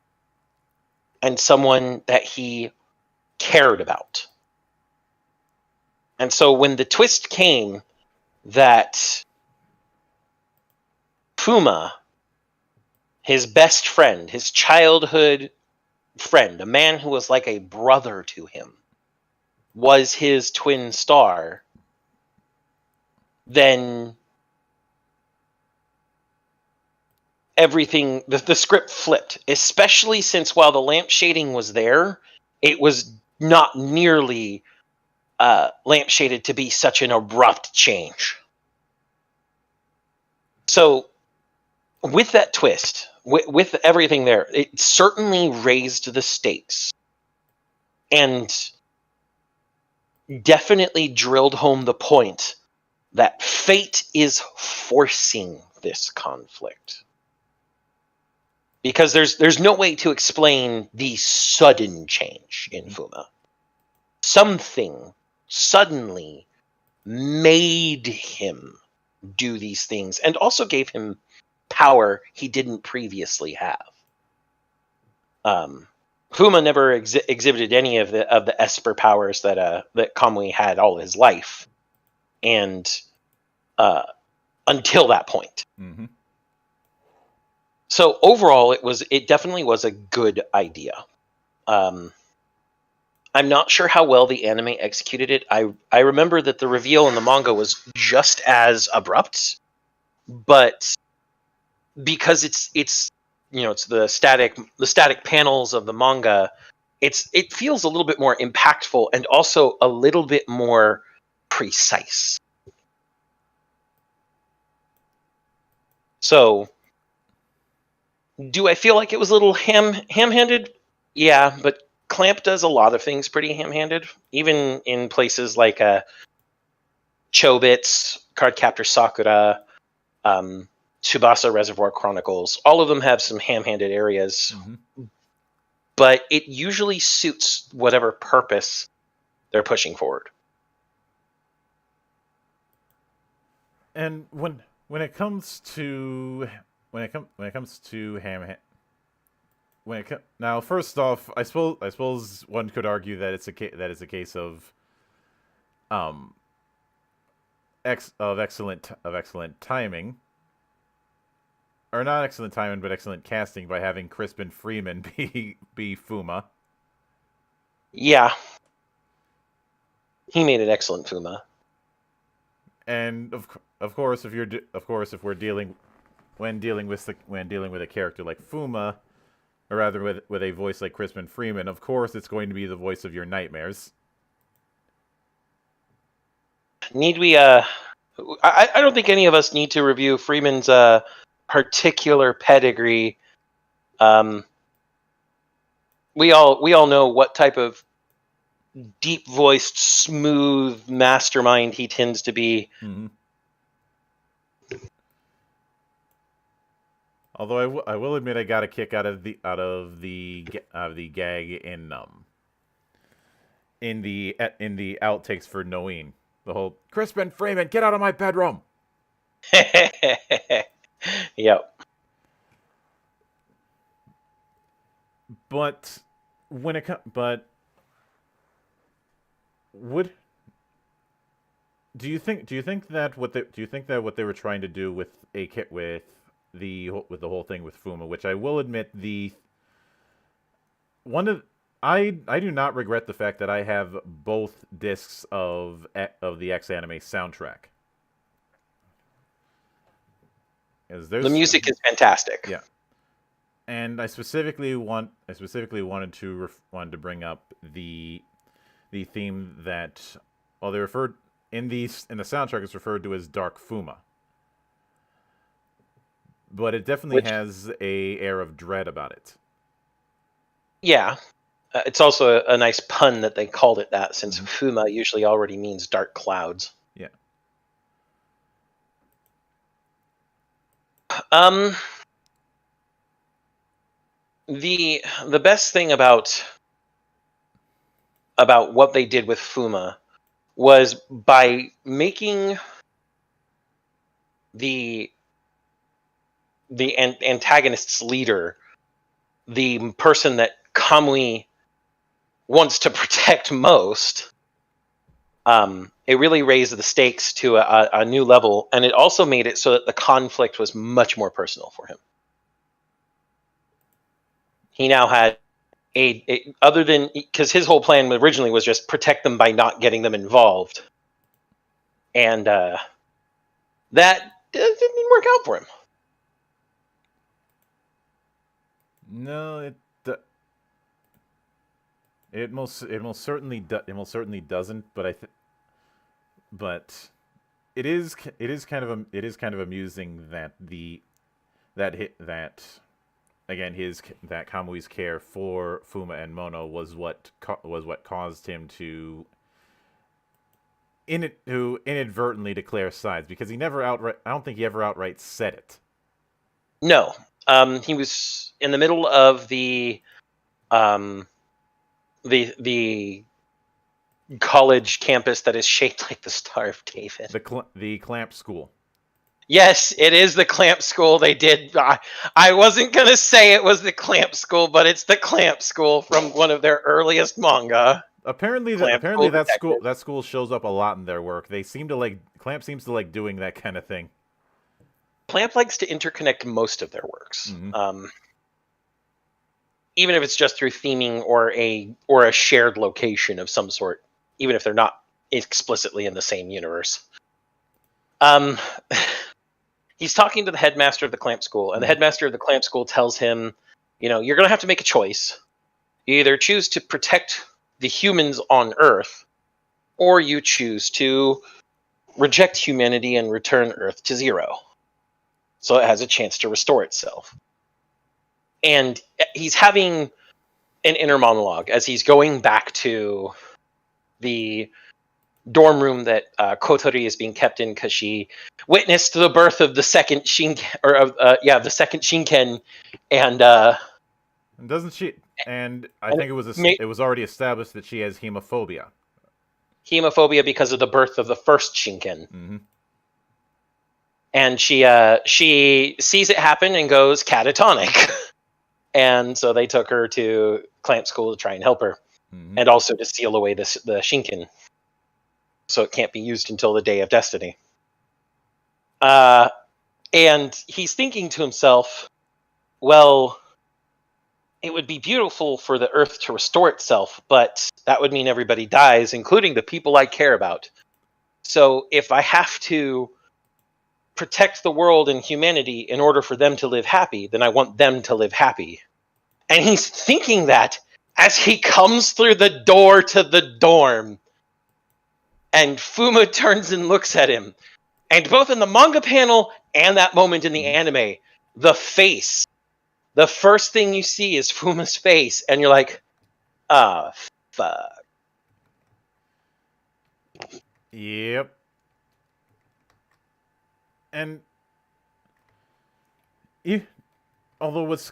and someone that he cared about. And so when the twist came that Fuma, his best friend, his childhood friend, a man who was like a brother to him, was his twin star, then everything, the script flipped, especially since while the lamp shading was there, it was not nearly lamp shaded to be such an abrupt change. So with that twist, with everything there, it certainly raised the stakes and definitely drilled home the point that fate is forcing this conflict. Because there's no way to explain the sudden change in Fuma. Something suddenly made him do these things and also gave him power he didn't previously have. Fuma never exhibited any of the Esper powers that Kamui had all his life, and until that point. Mm-hmm. So overall, it definitely was a good idea. I'm not sure how well the anime executed it. I remember that the reveal in the manga was just as abrupt, but because it's the static panels of the manga, it feels a little bit more impactful and also a little bit more precise. So, do I feel like it was a little ham-handed? Yeah, but Clamp does a lot of things pretty ham-handed, even in places like Chobits, Cardcaptor Sakura, Tsubasa Reservoir Chronicles. All of them have some ham-handed areas, but it usually suits whatever purpose they're pushing forward. And when it comes to now, first off, I suppose one could argue that it's a case of excellent timing, or not excellent timing, but excellent casting by having Crispin Freeman be Fuma. Yeah, he made an excellent Fuma. And of course, if we're dealing with a character like Fuma, or rather with a voice like Crispin Freeman, of course it's going to be the voice of your nightmares. Need we? I don't think any of us need to review Freeman's particular pedigree. We all know what type of deep-voiced, smooth mastermind he tends to be. Mm-hmm. Although I will admit I got a kick out of the gag in the outtakes for Noeen. The whole Crispin Freeman, get out of my bedroom. Yep. But when it do you think that what they were trying to do with the whole thing with Fuma, which I will admit I do not regret the fact that I have both discs of the X Anime soundtrack. The music is fantastic. Yeah, and I specifically wanted to bring up the theme that they referred in the soundtrack is referred to as Dark Fuma, but it definitely has a air of dread about it. Yeah. It's also a nice pun that they called it that, since Fuma usually already means dark clouds. Yeah. The best thing about what they did with Fuma was by making the antagonist's leader the person that Kamui wants to protect most. It really raised the stakes to a new level, and it also made it so that the conflict was much more personal for him. He now had other than because his whole plan originally was just protect them by not getting them involved, and that didn't work out for him. No, it most certainly doesn't. But it is kind of amusing that that Kamui's care for Fuma and Mono was what caused him to inadvertently declare sides, because I don't think he ever outright said it. No, he was in the middle of the college campus that is shaped like the Star of David. The Clamp School. Yes, it is the Clamp School. They did. I wasn't gonna say it was the Clamp School, but it's the Clamp School from one of their earliest manga. Apparently that school shows up a lot in their work. Clamp seems to like doing that kind of thing. Clamp likes to interconnect most of their works, Mm-hmm. even if it's just through theming or a shared location of some sort, even if they're not explicitly in the same universe. He's talking to the headmaster of the Clamp School, and the headmaster of the Clamp School tells him, you're going to have to make a choice. You either choose to protect the humans on Earth, or you choose to reject humanity and return Earth to zero, so it has a chance to restore itself. And he's having an inner monologue as he's going back to the dorm room that Kotori is being kept in, because she witnessed the birth of the second Shinken, the second Shinken, and doesn't she? And I think it was already established that she has hemophobia. Hemophobia because of the birth of the first Shinken. Mm-hmm. And she sees it happen and goes catatonic. And so they took her to Clamp School to try and help her, and also to seal away the Shinken, so it can't be used until the Day of Destiny. And he's thinking to himself, well, it would be beautiful for the Earth to restore itself, but that would mean everybody dies, including the people I care about. So if I have to protect the world and humanity in order for them to live happy, then I want them to live happy. And he's thinking that as he comes through the door to the dorm. And Fuma turns and looks at him. And both in the manga panel and that moment in the anime, the face, the first thing you see is Fuma's face, and you're like, fuck. Yep. And although what's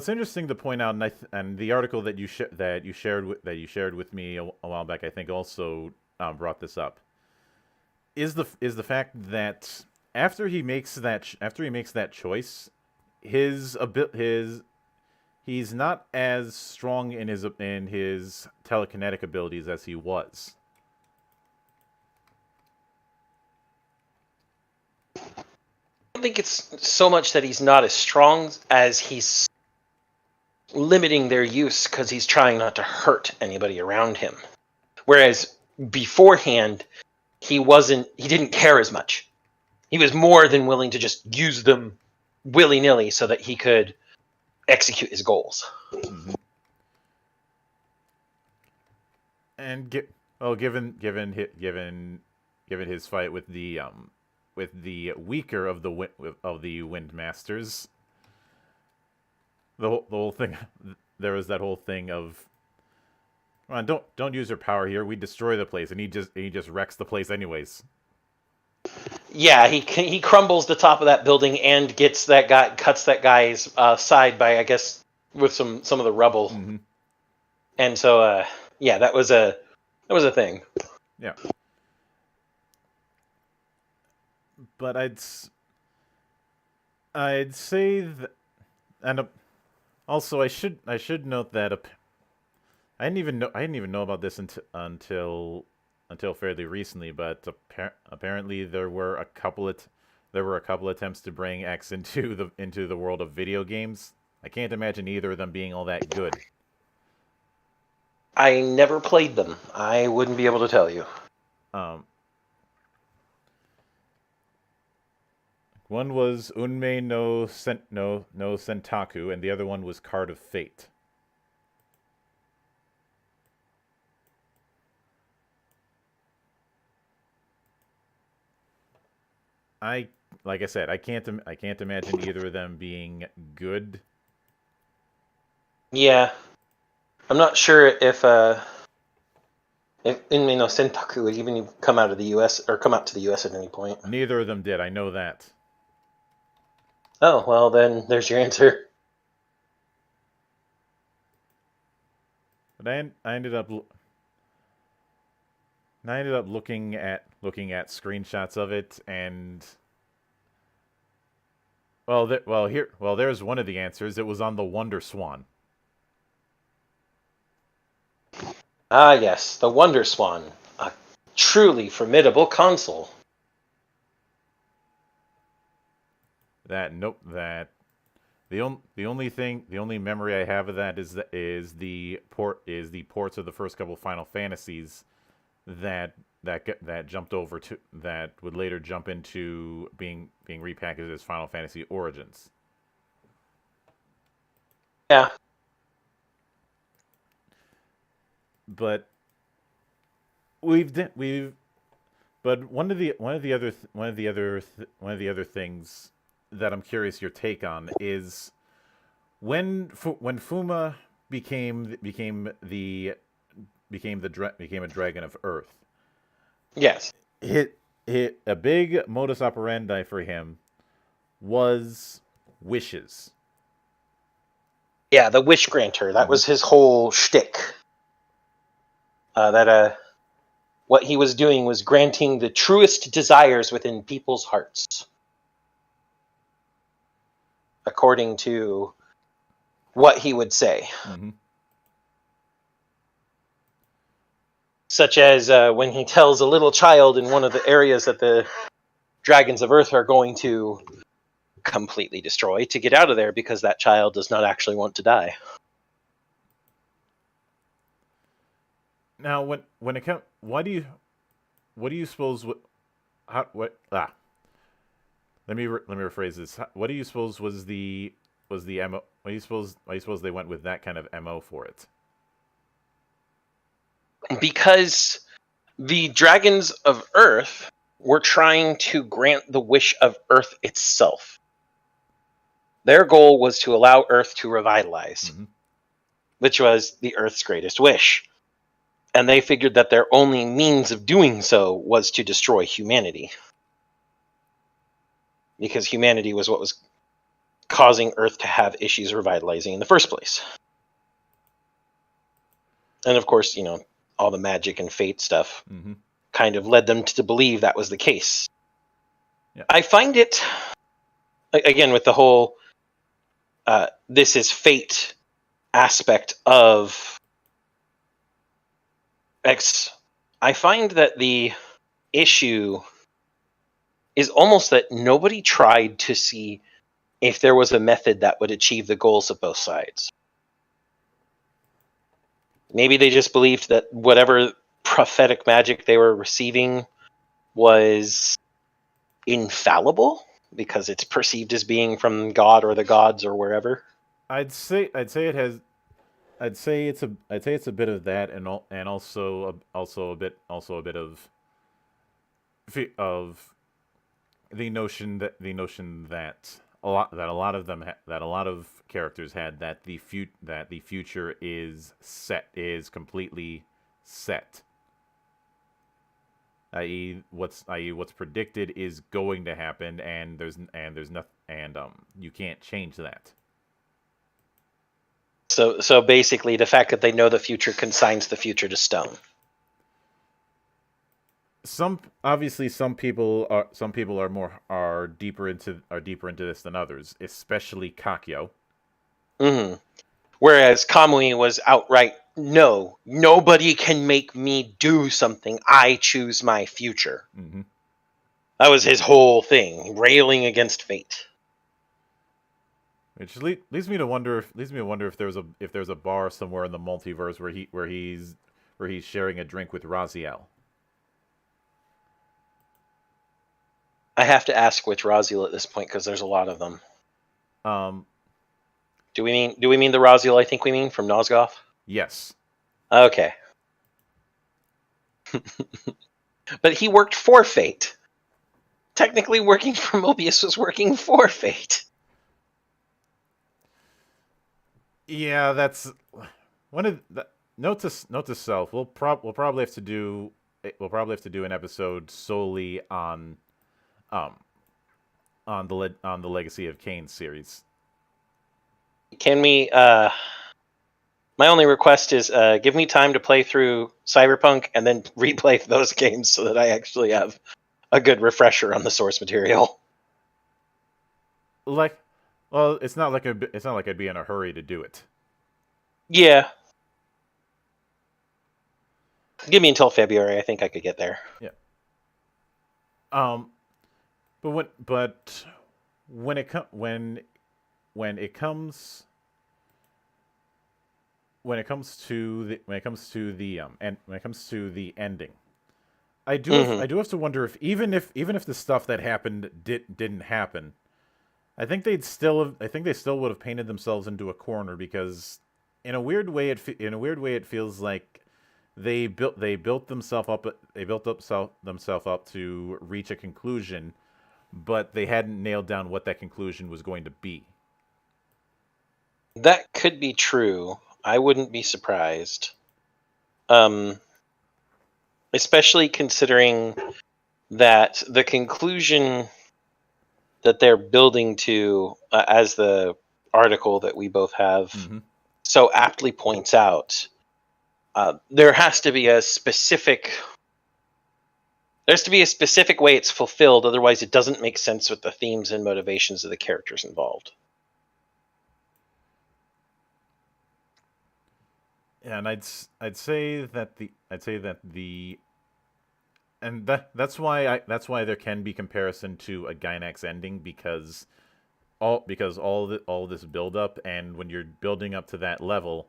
interesting to point out, and the article that you shared with me a while back, I think also brought this up, is the fact that after he makes that choice, he's not as strong in his telekinetic abilities as he was. I don't think it's so much that he's not as strong as he's limiting their use because he's trying not to hurt anybody around him. Whereas beforehand, he didn't care as much. He was more than willing to just use them willy-nilly so that he could execute his goals. Mm-hmm. And given his fight with the weaker of the Wind Masters, the whole thing, there was that whole thing of, don't use your power here. We destroy the place, and he just wrecks the place anyways. Yeah, he crumbles the top of that building and cuts that guy's side by, I guess, with some of the rubble. Mm-hmm. And so yeah, that was a thing. Yeah. But I'd say that, and also I should note that I didn't even know about this until fairly recently. But apparently there were a couple attempts to bring X into the world of video games I can't imagine either of them being all that good. I never played them. I wouldn't be able to tell you. One was Unmei no Sentaku, and the other one was Card of Fate. Like I said, I can't imagine either of them being good. Yeah, I'm not sure if Inmei no Sentaku would even come out of the U.S. or come out to the U.S. at any point. Neither of them did. I know that. Oh well, then there's your answer. But I ended up looking at screenshots of it, and there's one of the answers. It was on the Wonder Swan. Ah, yes, the Wonder Swan, a truly formidable console. The only memory I have of that is the ports of the first couple Final Fantasies that jumped over to that would later jump into being repackaged as Final Fantasy Origins. Yeah. But but one of the other things that I'm curious your take on is when Fuma became a dragon of Earth. Yes. A big modus operandi for him was wishes. Yeah, the wish granter. That was his whole shtick. What he was doing was granting the truest desires within people's hearts, according to what he would say. Mm-hmm. Such as when he tells a little child in one of the areas that the dragons of Earth are going to completely destroy to get out of there because that child does not actually want to die. Now, when it comes, what do you suppose? Let me rephrase this. What do you suppose was the MO? Why do you suppose they went with that kind of MO for it? Because the dragons of Earth were trying to grant the wish of Earth itself. Their goal was to allow Earth to revitalize, which was the Earth's greatest wish. And they figured that their only means of doing so was to destroy humanity. Because humanity was what was causing Earth to have issues revitalizing in the first place. And of course, all the magic and fate stuff kind of led them to believe that was the case. Yeah. I find it, again, with the whole this is fate aspect of X, I find that the issue is almost that nobody tried to see if there was a method that would achieve the goals of both sides. Maybe they just believed that whatever prophetic magic they were receiving was infallible because it's perceived as being from God or the gods or wherever. I'd say it's a bit of that, and also a bit of the notion that a lot of characters had that the future is completely set. i.e. what's predicted is going to happen, and there's nothing, and you can't change that. So basically, the fact that they know the future consigns the future to stone. Some people are deeper into this than others, especially Kakyo. Mm-hmm. Whereas Kamui was outright, no, nobody can make me do something. I choose my future. Mm-hmm. That was his whole thing, railing against fate. Which leads me to wonder if there's a bar somewhere in the multiverse where he's sharing a drink with Raziel. I have to ask which Raziel at this point because there's a lot of them. Um, Do we mean the Raziel I think we mean from Nosgoth? yes. Okay. But he worked for Fate. Technically, working for Mobius was working for Fate. Yeah, that's one of the note to self. We'll probably have to do an episode solely um on the Legacy of Kain series. Can we? My only request is give me time to play through Cyberpunk and then replay those games so that I actually have a good refresher on the source material. Like, well, it's not like I'd be in a hurry to do it. Yeah. Give me until February. I think I could get there. Yeah. But when it comes to the ending, I do have to wonder if even if the stuff that happened didn't happen, I think they still would have painted themselves into a corner, because in a weird way it feels like they built themselves up to reach a conclusion, but they hadn't nailed down what that conclusion was going to be. That could be true. I wouldn't be surprised. Especially considering that the conclusion that they're building to, as the article that we both have so aptly points out, there has to be a specific way it's fulfilled. Otherwise, it doesn't make sense with the themes and motivations of the characters involved. And I'd say that that's why there can be comparison to a Gynax ending, because all this build up, and when you're building up to that level,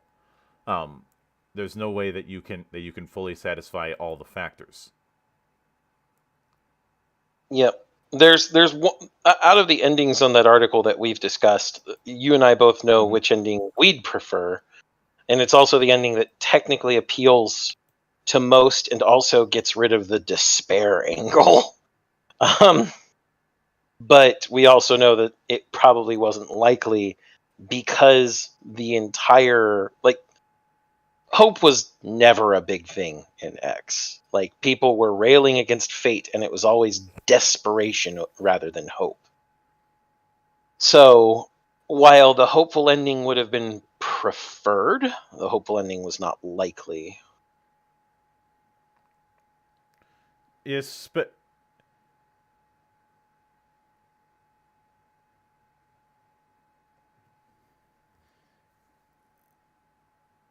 there's no way that you can fully satisfy all the factors. Yep. There's one, out of the endings on that article that we've discussed, you and I both know which ending we'd prefer, and it's also the ending that technically appeals to most and also gets rid of the despair angle. But we also know that it probably wasn't likely, because the entire, like, hope was never a big thing in X. Like, people were railing against fate, and it was always desperation rather than hope. So, while the hopeful ending would have been preferred, the hopeful ending was not likely. Yes, but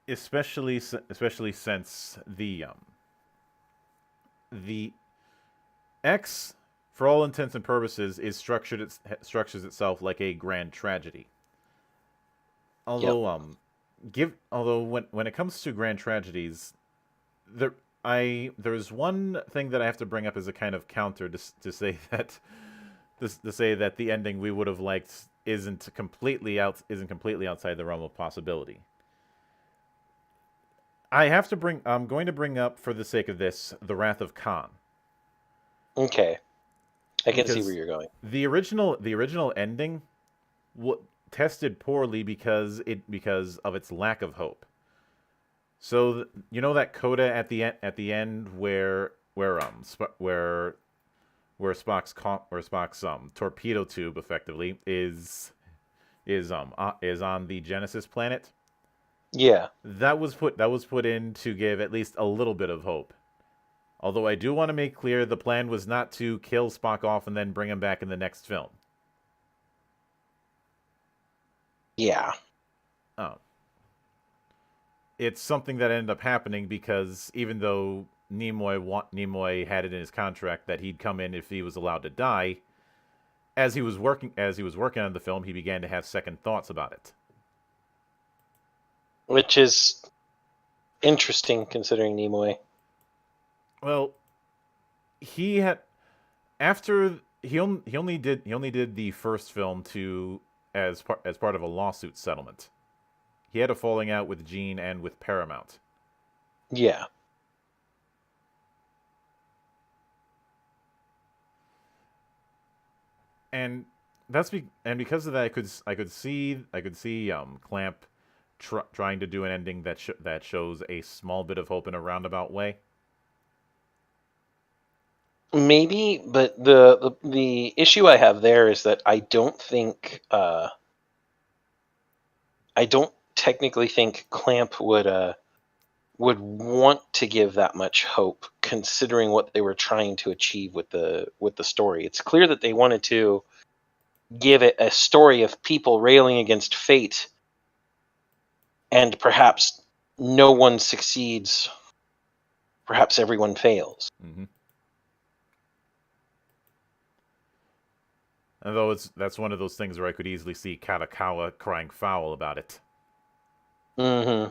especially since the X, for all intents and purposes, is structures itself like a grand tragedy. Although when it comes to grand tragedies, there's one thing that I have to bring up as a kind of counter to say that the ending we would have liked isn't completely outside the realm of possibility. I'm going to bring up, for the sake of this, the Wrath of Khan. Okay, I can see where you're going. The original ending tested poorly because of its lack of hope. So you know that coda at the end where Spock's torpedo tube effectively is on the Genesis planet. Yeah, that was put in to give at least a little bit of hope. Although I do want to make clear the plan was not to kill Spock off and then bring him back in the next film. Yeah. Oh. It's something that ended up happening because even though Nimoy had it in his contract that he'd come in if he was allowed to die, as he was working on the film, he began to have second thoughts about it. Which is interesting considering Nimoy. Well, he had after he only did the first film as part of a lawsuit settlement. He had a falling out with Gene and with Paramount. Yeah. And because of that, I could see Clamp trying to do an ending that shows a small bit of hope in a roundabout way. Maybe, but the issue I have there is that I don't technically think Clamp would want to give that much hope, considering what they were trying to achieve with the story. It's clear that they wanted to give it a story of people railing against fate, and perhaps no one succeeds, perhaps everyone fails. Mm-hmm. Although that's one of those things where I could easily see Katakawa crying foul about it. Mm-hmm.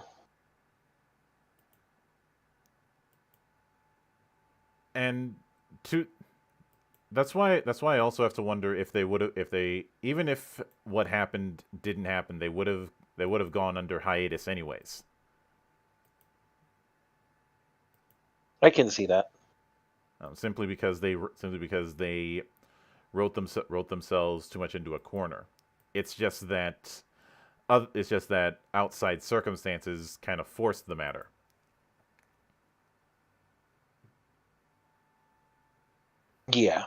And that's why I also have to wonder if even if what happened didn't happen, they would have gone under hiatus anyways. I can see that. Simply because they wrote themselves too much into a corner. It's just that outside circumstances kind of forced the matter. Yeah.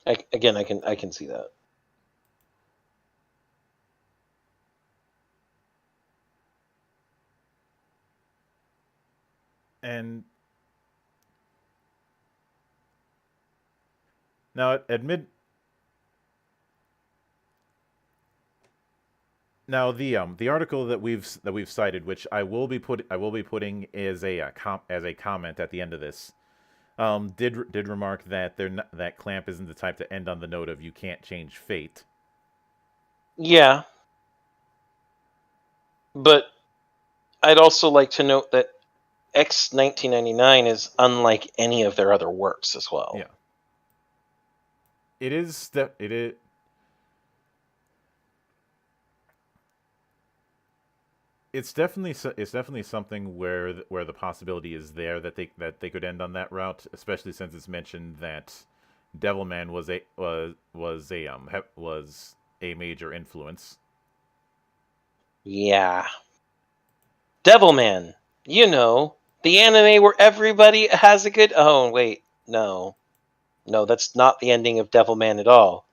I can see that. And now admit now the article that we've cited, which I will be putting as a comment at the end of this, did remark that that Clamp isn't the type to end on the note of "you can't change fate." Yeah. But I'd also like to note that X 1999 is unlike any of their other works as well. Yeah. It is it's definitely something where the possibility is there that they could end on that route, especially since it's mentioned that Devilman was a major influence. Yeah. Devilman. You know, the anime where everybody has a good... Oh, wait. No. No, that's not the ending of Devilman at all.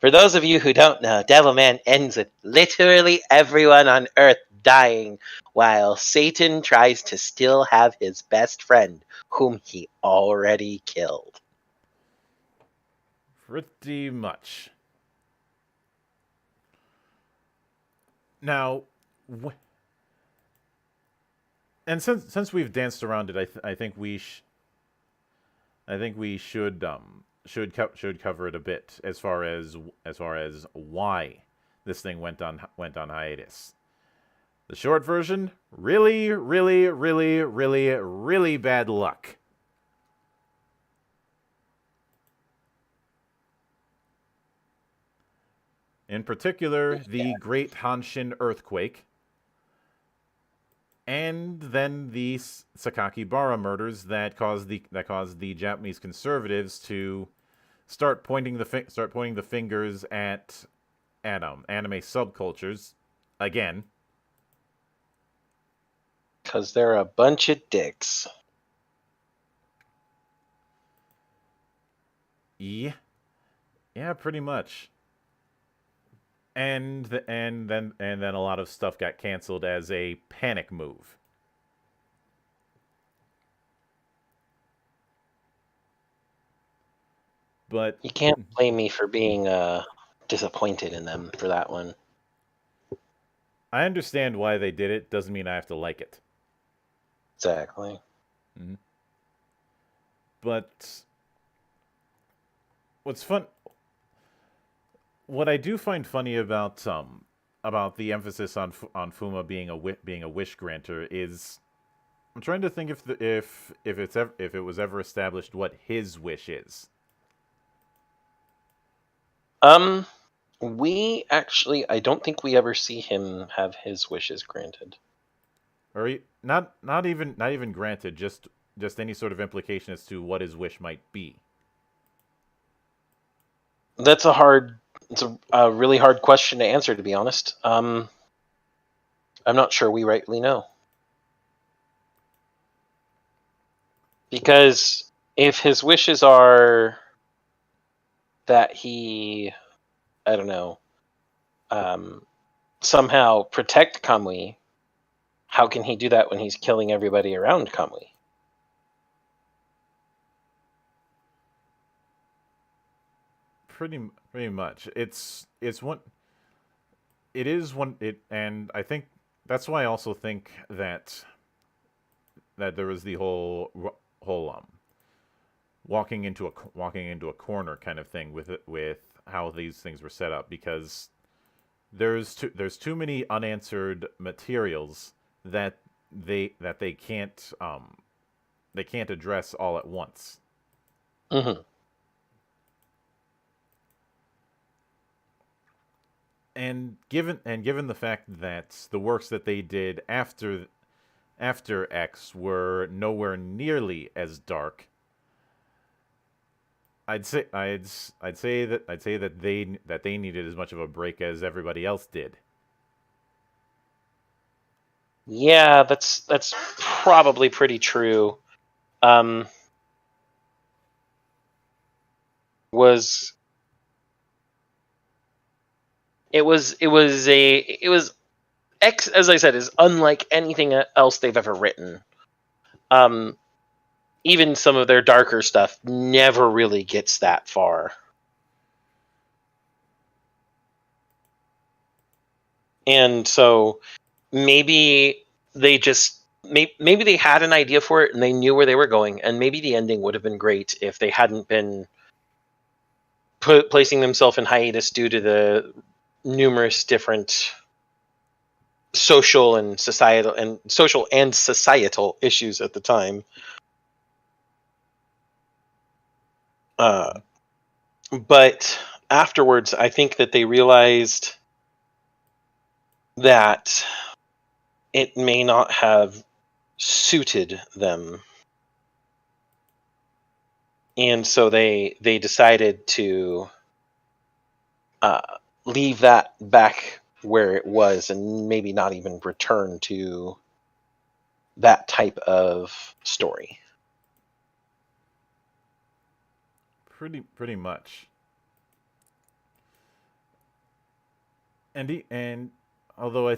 For those of you who don't know, Devilman ends with literally everyone on Earth dying, while Satan tries to still have his best friend, whom he already killed. Pretty much. Now, and since we've danced around it, I think we should cover it a bit as far as why this thing went on hiatus. The short version: really, really, really, really, really bad luck. In particular, the Great Hanshin earthquake, and then the Sakakibara murders that caused the Japanese conservatives to start pointing the fingers at anime subcultures again. Because they're a bunch of dicks. Yeah, pretty much. And then a lot of stuff got canceled as a panic move. But you can't blame me for being disappointed in them for that one. I understand why they did it. Doesn't mean I have to like it. Exactly. Mm-hmm. But what's fun... what I do find funny about the emphasis on Fuma being a wish granter is I'm trying to think if it was ever established what his wish is. We actually, I don't think we ever see him have his wishes granted. Or not even granted, just any sort of implication as to what his wish might be. It's a really hard question to answer, to be honest. I'm not sure we rightly know. Because if his wishes are that he, I don't know, somehow protect Kamui, how can he do that when he's killing everybody around Kamui? Pretty much. And I think that's why I also think that there was the whole walking into a corner kind of thing with how these things were set up, because there's too many unanswered materials that they can't address all at once. Mm-hmm. And given the fact that the works that they did after X were nowhere nearly as dark, I'd say that they needed as much of a break as everybody else did. Yeah, that's probably pretty true. It was X, as I said, is unlike anything else they've ever written. Even some of their darker stuff never really gets that far. And so maybe they had an idea for it and they knew where they were going, and maybe the ending would have been great if they hadn't been placing themselves in hiatus due to the numerous different social and societal issues at the time. But afterwards, I think that they realized that it may not have suited them. And so they decided to leave that back where it was and maybe not even return to that type of story. Pretty much. And although I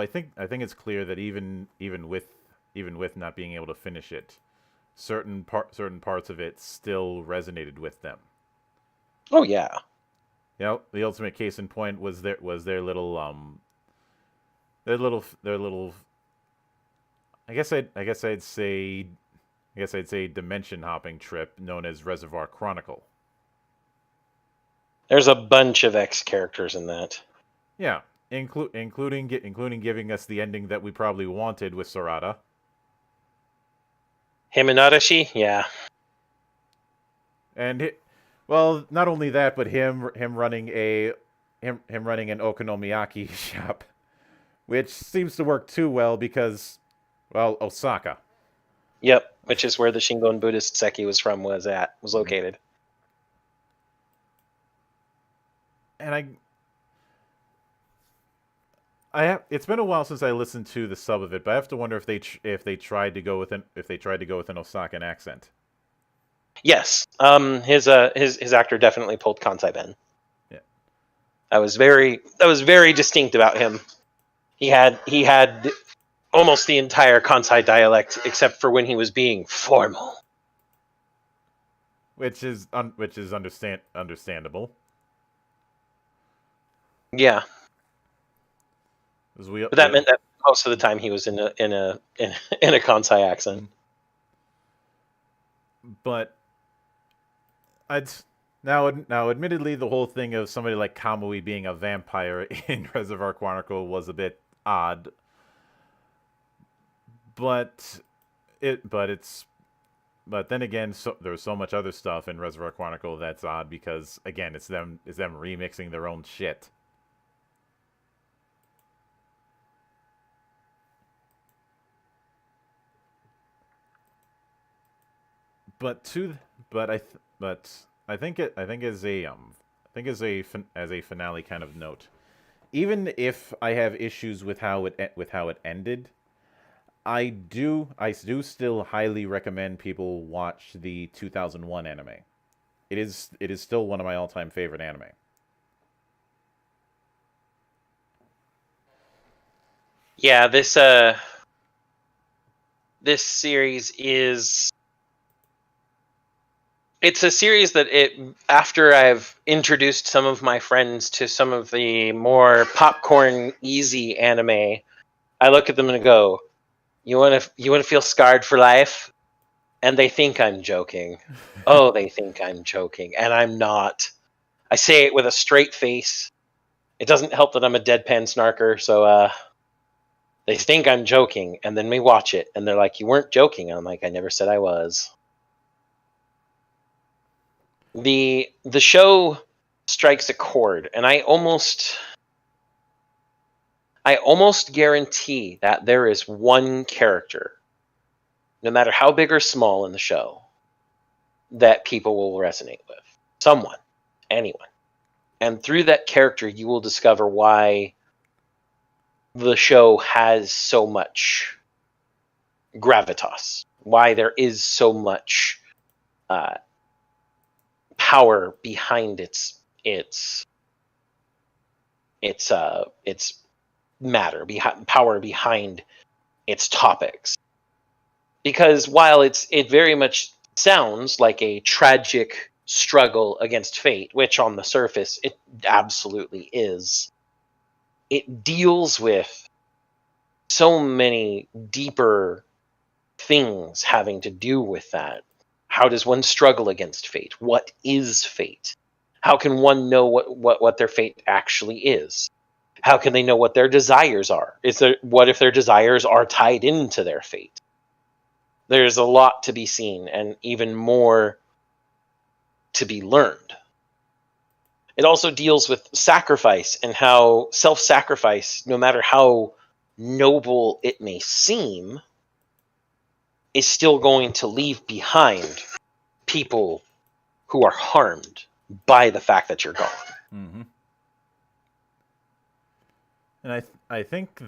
think it's clear that even with not being able to finish it, certain parts of it still resonated with them. Oh yeah. You know, the ultimate case in point was their little I guess I'd say dimension hopping trip known as Reservoir Chronicle. There's a bunch of X characters in that. Yeah, including giving us the ending that we probably wanted with Sarada. Him and Narashi, yeah. And well, not only that, but him running an okonomiyaki shop, which seems to work too well because, well, Osaka. Yep, which is where the Shingon Buddhist Seki was located. And it's been a while since I listened to the sub of it, but I have to wonder if they tried to go with an Osakan accent. Yes, his actor definitely pulled Kansai Ben. Yeah, that was very distinct about him. He had almost the entire Kansai dialect except for when he was being formal, which is understandable. Yeah. But that meant that most of the time he was in a Kansai accent. But Now, admittedly, the whole thing of somebody like Kamui being a vampire in Reservoir Chronicle was a bit odd, but but then again, there's so much other stuff in Reservoir Chronicle that's odd because again, it's them remixing their own shit. But to but I th- but I think as a as a finale kind of note, even if I have issues with how it ended, I do still highly recommend people watch the 2001 anime. It is still one of my all-time favorite anime. Yeah, this series is it's a series that after I've introduced some of my friends to some of the more popcorn easy anime, I look at them and go, you want to feel scarred for life? And they think I'm joking. Oh, they think I'm joking, and I'm not. I say it with a straight face. It doesn't help that I'm a deadpan snarker, so they think I'm joking, and then we watch it, and they're like, "You weren't joking." And I'm like, "I never said I was." The show strikes a chord, and I almost guarantee that there is one character, no matter how big or small in the show, that people will resonate with. Someone, anyone. And through that character, you will discover why the show has so much gravitas, why there is so much uh, power behind its matter, behind power behind its topics. Because while it very much sounds like a tragic struggle against fate, which on the surface it absolutely is, it deals with so many deeper things having to do with that. How does one struggle against fate? What is fate? How can one know what their fate actually is? How can they know what their desires are? What if their desires are tied into their fate? There's a lot to be seen and even more to be learned. It also deals with sacrifice and how self-sacrifice, no matter how noble it may seem, is still going to leave behind people who are harmed by the fact that you're gone. Mm-hmm. And I think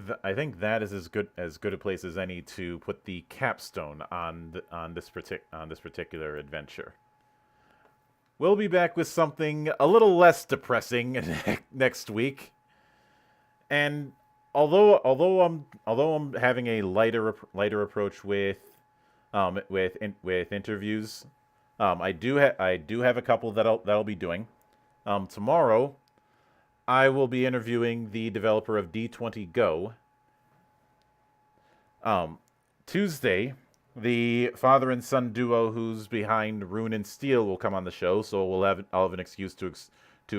that is as good a place as any to put the capstone on this particular adventure. We'll be back with something a little less depressing next week. And although I'm having a lighter approach with interviews, I do have a couple that'll be doing. Tomorrow, I will be interviewing the developer of D20 Go. Tuesday, the father and son duo who's behind Rune and Steel will come on the show, so I'll have an excuse to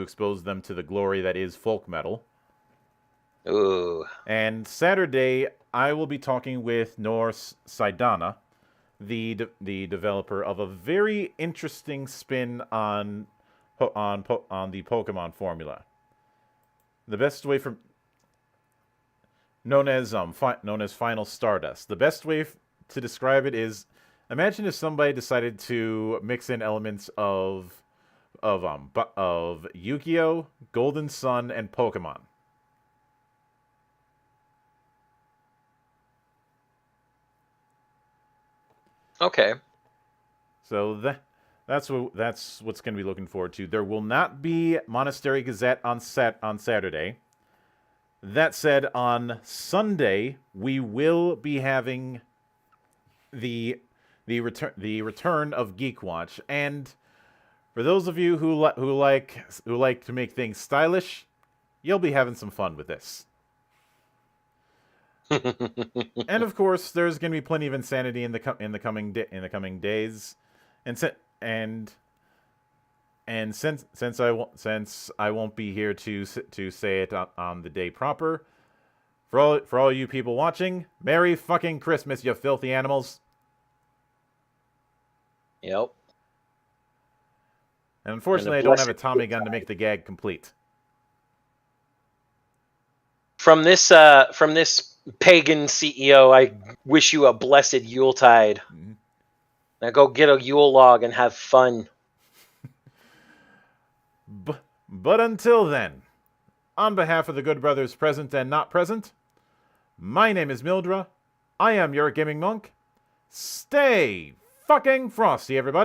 expose them to the glory that is folk metal. Ooh. And Saturday, I will be talking with Norse Saidana, the developer of a very interesting spin on the Pokemon formula. The best way from known as Final Stardust. The best way to describe it is, imagine if somebody decided to mix in elements of Yu-Gi-Oh, Golden Sun, and Pokemon. Okay. So that's what's going to be looking forward to. There will not be Monastery Gazette on Saturday. That said, on Sunday we will be having the return of GeekWatch, and for those of you who like to make things stylish, you'll be having some fun with this. And of course, there's going to be plenty of insanity in the coming days, and And since I won't be here to say it on the day proper, for all you people watching, Merry fucking Christmas, you filthy animals. Yep. And unfortunately, I And a don't have a blessed Tommy gun to make the gag complete. From this pagan CEO, I wish you a blessed Yuletide. Mm-hmm. Now go get a Yule log and have fun. But until then, on behalf of the good brothers present and not present, my name is Mildra. I am your gaming monk. Stay fucking frosty, everybody.